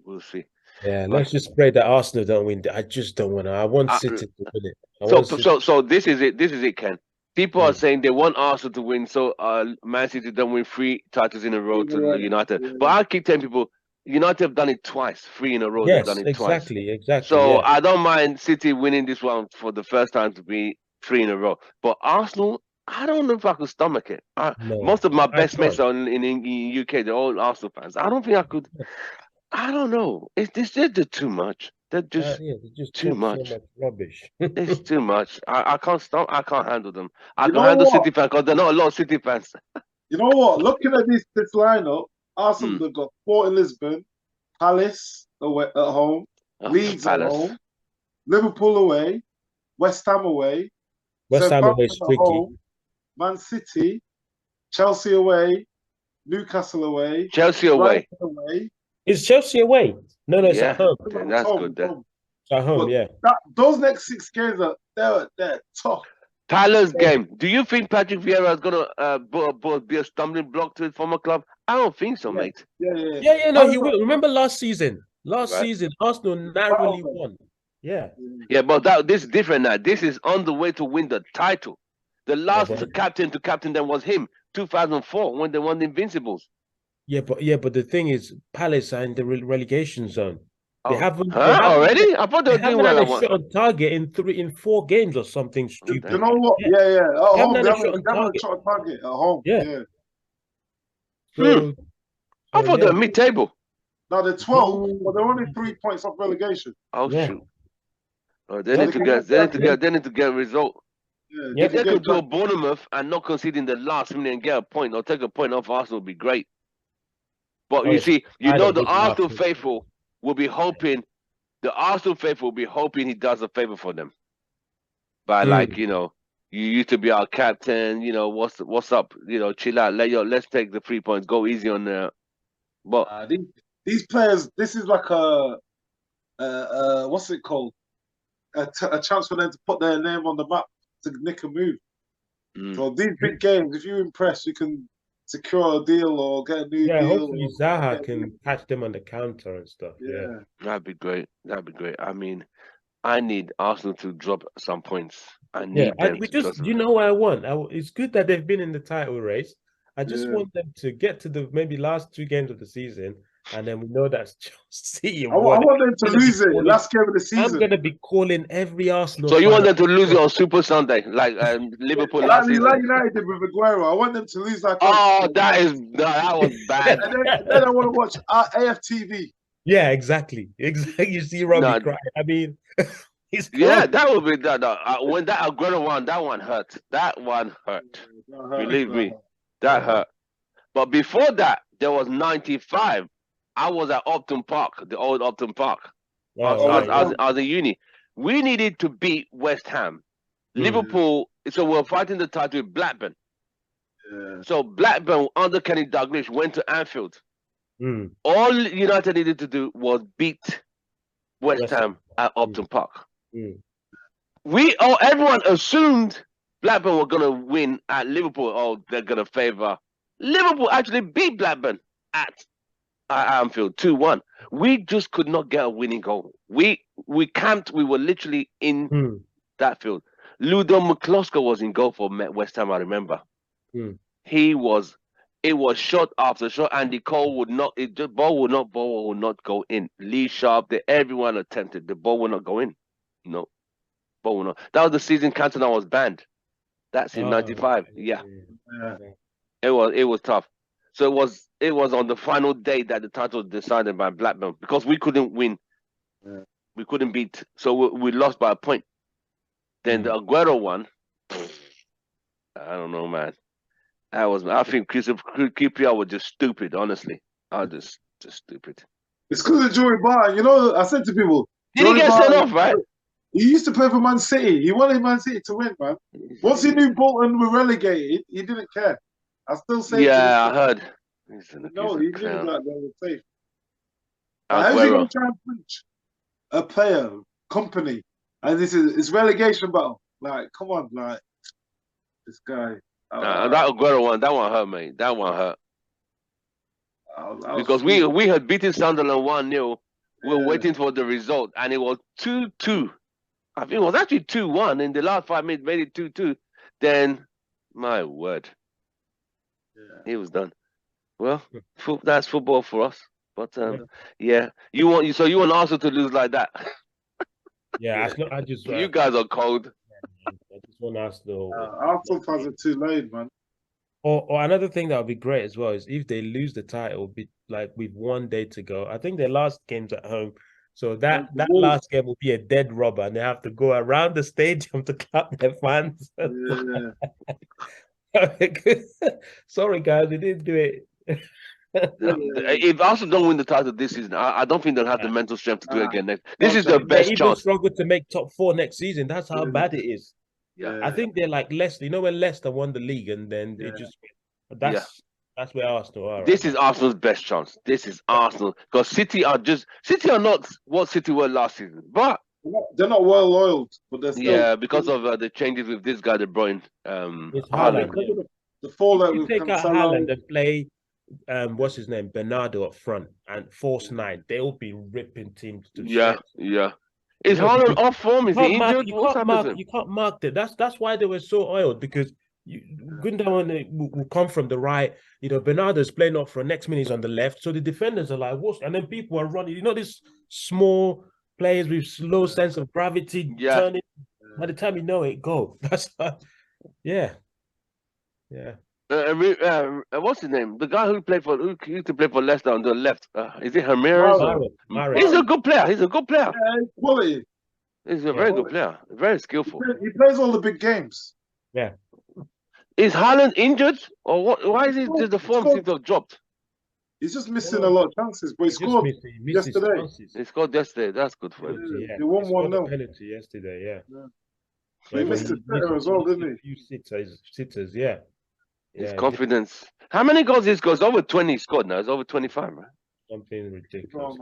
we'll see. Yeah, let's just pray that Arsenal don't win. I just don't want to. I want City to win it. So this is it. This is it, Ken. People are saying they want Arsenal to win, so Man City don't win 3 titles in a row to United. But I keep telling people, United have done it twice, 3 in a row. Yes, they've done it twice. Exactly. So I don't mind City winning this one for the first time to be 3 in a row. But Arsenal, I don't know if I could stomach it. Most of my best mates are in UK. They're all Arsenal fans. I don't think I could. I don't know. They're too much. They're just too much. So much rubbish. It's too much. I can't stop. I can't handle them. I don't handle City fans because they're not a lot of City fans. You know what? Looking at this lineup, Arsenal have got 4 in Lisbon, Palace away at home, Leeds at home, Liverpool away, West Ham away, West Ham away is tricky. Home, Man City, Chelsea away, Newcastle away, Chelsea away. Is Chelsea away? No, it's at home. That's good. Then. It's at home, those next 6 games they're tough. Tyler's game. Do you think Patrick Vieira is gonna be a stumbling block to his former club? I don't think so, mate. Yeah. No, he will. Remember last season? Season, Arsenal narrowly won. Yeah, but this is different now. This is on the way to win the title. The last captain then was him, 2004, when they won the Invincibles. Yeah, but the thing is, Palace are in the relegation zone. They haven't already. I thought they were doing well. They haven't had a shot on target in 4 games or something stupid. You know what? Yeah. At home, they haven't shot on target at home. Yeah. So, I thought they were mid-table. Now they're 12, but they're only 3 points off relegation. Shoot! They need to get a result. If they could do a Bournemouth and not concede in the last minute and get a point or take a point off Arsenal, would be great. But you see, the Arsenal faithful will be hoping. The Arsenal faithful will be hoping he does a favor for them. By you used to be our captain. What's up? Chill out. Let's take the 3 points. Go easy on there. But these players, this is like a what's it called? A chance for them to put their name on the map to nick a move. So these big games, if you impress, you can secure a deal or get a new deal. Hopefully Zaha can catch them on the counter and stuff. Yeah, that'd be great. I mean, I need Arsenal to drop some points. I need them. You know what I want? It's good that they've been in the title race. I just want them to get to the maybe last 2 games of the season and then we know that's Chelsea. I want them to lose it. Last game of the I'm season. gonna be calling every Arsenal. So you want them to lose it on Super Sunday, like Liverpool last season? Like United did with Aguero. I want them to lose like. Oh, that was bad. and then I want to watch AFTV. Yeah, exactly. You see Robbie cry. I mean, yeah, that would be that. When that Aguero one, that one hurt. That one hurt. Believe me, that hurt. But before that, there was 95. I was at Upton Park, the old Upton Park. I was in uni. We needed to beat West Ham. Liverpool, so we're fighting the title with Blackburn. Yeah. So Blackburn, under Kenny Dalglish, went to Anfield. All United needed to do was beat West Ham at Upton Park. Everyone assumed Blackburn were going to win at Liverpool. Oh, they're going to favour. Liverpool actually beat Blackburn at Anfield 2-1. We just could not get a winning goal. We camped. We were literally in that field. Ludo McCloskey was in goal for West Ham, I remember. It was shot after shot. Andy Cole would not, ball would not go in. Lee Sharp, everyone attempted. The ball would not go in. No, ball would not. That was the season Cantona was banned. That's in 95. Yeah. It was tough. So it was on the final day that the title was decided by Blackburn because we couldn't win. Yeah. We couldn't beat. So we lost by a point. Then the Aguero one, I don't know, man. I think QPR was just stupid, honestly. I was just stupid. It's because of Joey Barton. You know, I said to people, did he get sent off, right? He used to play for Man City. He wanted Man City to win, man. Once he knew Bolton were relegated, he didn't care. I still say. Yeah, I heard. No, he knew that they were safe. How's he going to try and preach a player, company, and it's relegation battle? Like, come on, like this guy. That Aguero one, that one hurt, mate. That one hurt. Because we had beaten Sunderland 1-0. We were waiting for the result, and it was 2-2. I think it was actually 2-1 in the last 5 minutes. Made it 2-2. Then, my word, it was done. Well, that's football for us. But yeah, you want Arsenal to lose like that? Yeah, I just you guys are cold. I just want Arsenal. Arsenal fans are too late, man. Or another thing that would be great as well is if they lose the title, be like with 1 day to go. I think their last game's at home, so that last game will be a dead rubber, and they have to go around the stadium to clap their fans. Sorry, guys, we didn't do it. If Arsenal don't win the title this season, I don't think they'll have the mental strength to do it again. This is the best chance. They even struggle to make top 4 next season. That's how bad it is. Yeah, I think they're like Leicester. You know when Leicester won the league and then they just that's where Arsenal are. This is Arsenal's best chance. This is Arsenal because City are not what City were last season, but they're not well oiled. But they're still because of the changes with this guy, De Bruyne. It's Haaland. The fallout you take out Haaland and play what's his name, Bernardo up front and force 9. They'll be ripping teams to shit. Is Haaland off form? Is he injured? You can't mark it. That's why they were so oiled because Gundogan will come from the right. You know, Bernardo's playing up front. Next minute he's on the left. So the defenders are like, what? And then people are running. You know, these small players with slow sense of gravity turning. By the time you know it, go. That's yeah. What's his name? The guy who used to play for Leicester on the left. Is it Ramirez? He's a good player. He's a good player. Quality. He's a very good player. Very skillful. He plays all the big games. Yeah. Is Haaland injured or what? Why is the form seems to have dropped? He's just missing a lot of chances, but he scored yesterday. He scored yesterday. That's good for him. He won 1-0. Penalty yesterday. He missed a sitter as well, didn't he? A few sitters, yeah. His confidence. How many goals he scores? Over 20 he scored now. It's over 25, right? Something ridiculous.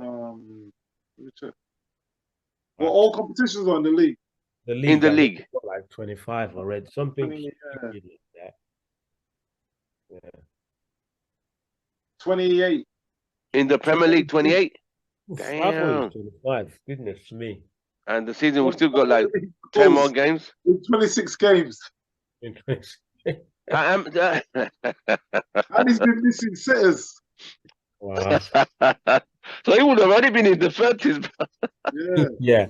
Well, all competitions are in the league. In the league. Like 25 already. Something ridiculous. Yeah. 28. In the Premier League, 28? Damn. 25. Goodness me. And the season, we still got like 10 more games? In 26 games. In 26. And he's been missing sitters. Wow. So he would have already been in the 30s. Yeah.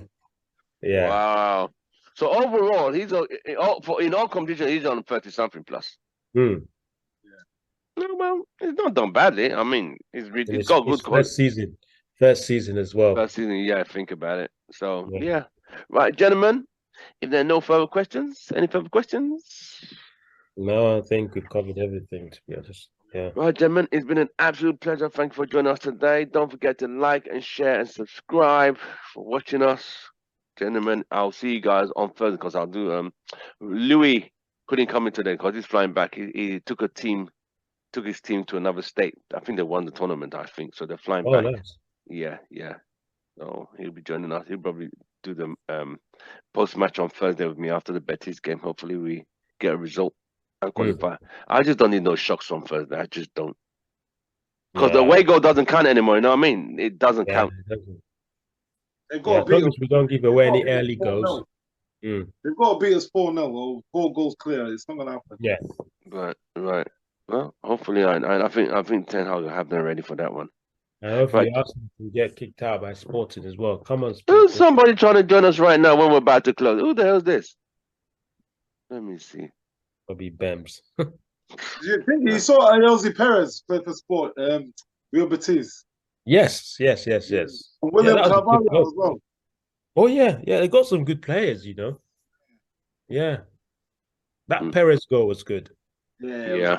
Yeah. Wow. So overall, he's in all competitions, he's on 30-something plus. Hmm. No, well, he's not done badly. I mean, he's And got it's good quality. first season as well. First season, yeah, think about it. So, Yeah. yeah. Right, gentlemen, if there are no further questions, any further questions? No, I think we covered everything, to be honest. Yeah. Right, gentlemen, it's been an absolute pleasure. Thank you for joining us today. Don't forget to like and share and subscribe for watching us. Gentlemen, I'll see you guys on Thursday because I'll do Louis couldn't come in today because he's flying back. He took his team to another state. I think they won the tournament, I think. So they're flying Oh, back. nice. Yeah. So he'll be joining us. He'll probably do the post match on Thursday with me after the Betis game. Hopefully we get a result and qualify. I just don't need no shocks on Thursday. I just don't. Because the away goal doesn't count anymore, you know what I mean? It doesn't count. It doesn't. They've Yeah, got to as long beat as we don't give away any early 4-0. goals. They've got to beat us 4-0 or 4 goals clear. It's not going to happen. Yeah. Right. Well, hopefully, I think Ten Hag will have them ready for that one. And hopefully Right. Arsenal can get kicked out by Sporting as well. Come on, There's Sporting. somebody trying to join us right now when we're about to close. Who the hell is this? Let me see. Probably Bems. Do you think you saw Elsie Perez play for Sport? Real Betis. Yes. William that was a good Carvalho goal. as well. Oh, yeah. They got some good players, you know. Yeah. That Perez goal was good. Yeah.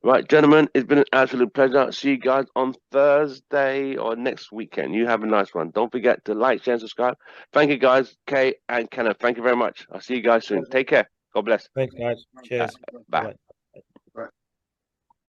Right, gentlemen, it's been an absolute pleasure. See you guys on Thursday or next weekend. You have a nice one. Don't forget to like, share, and subscribe. Thank you, guys. Kay and Kenneth, thank you very much. I'll see you guys soon. Take care. God bless. Thanks, guys. Cheers. Bye. Bye.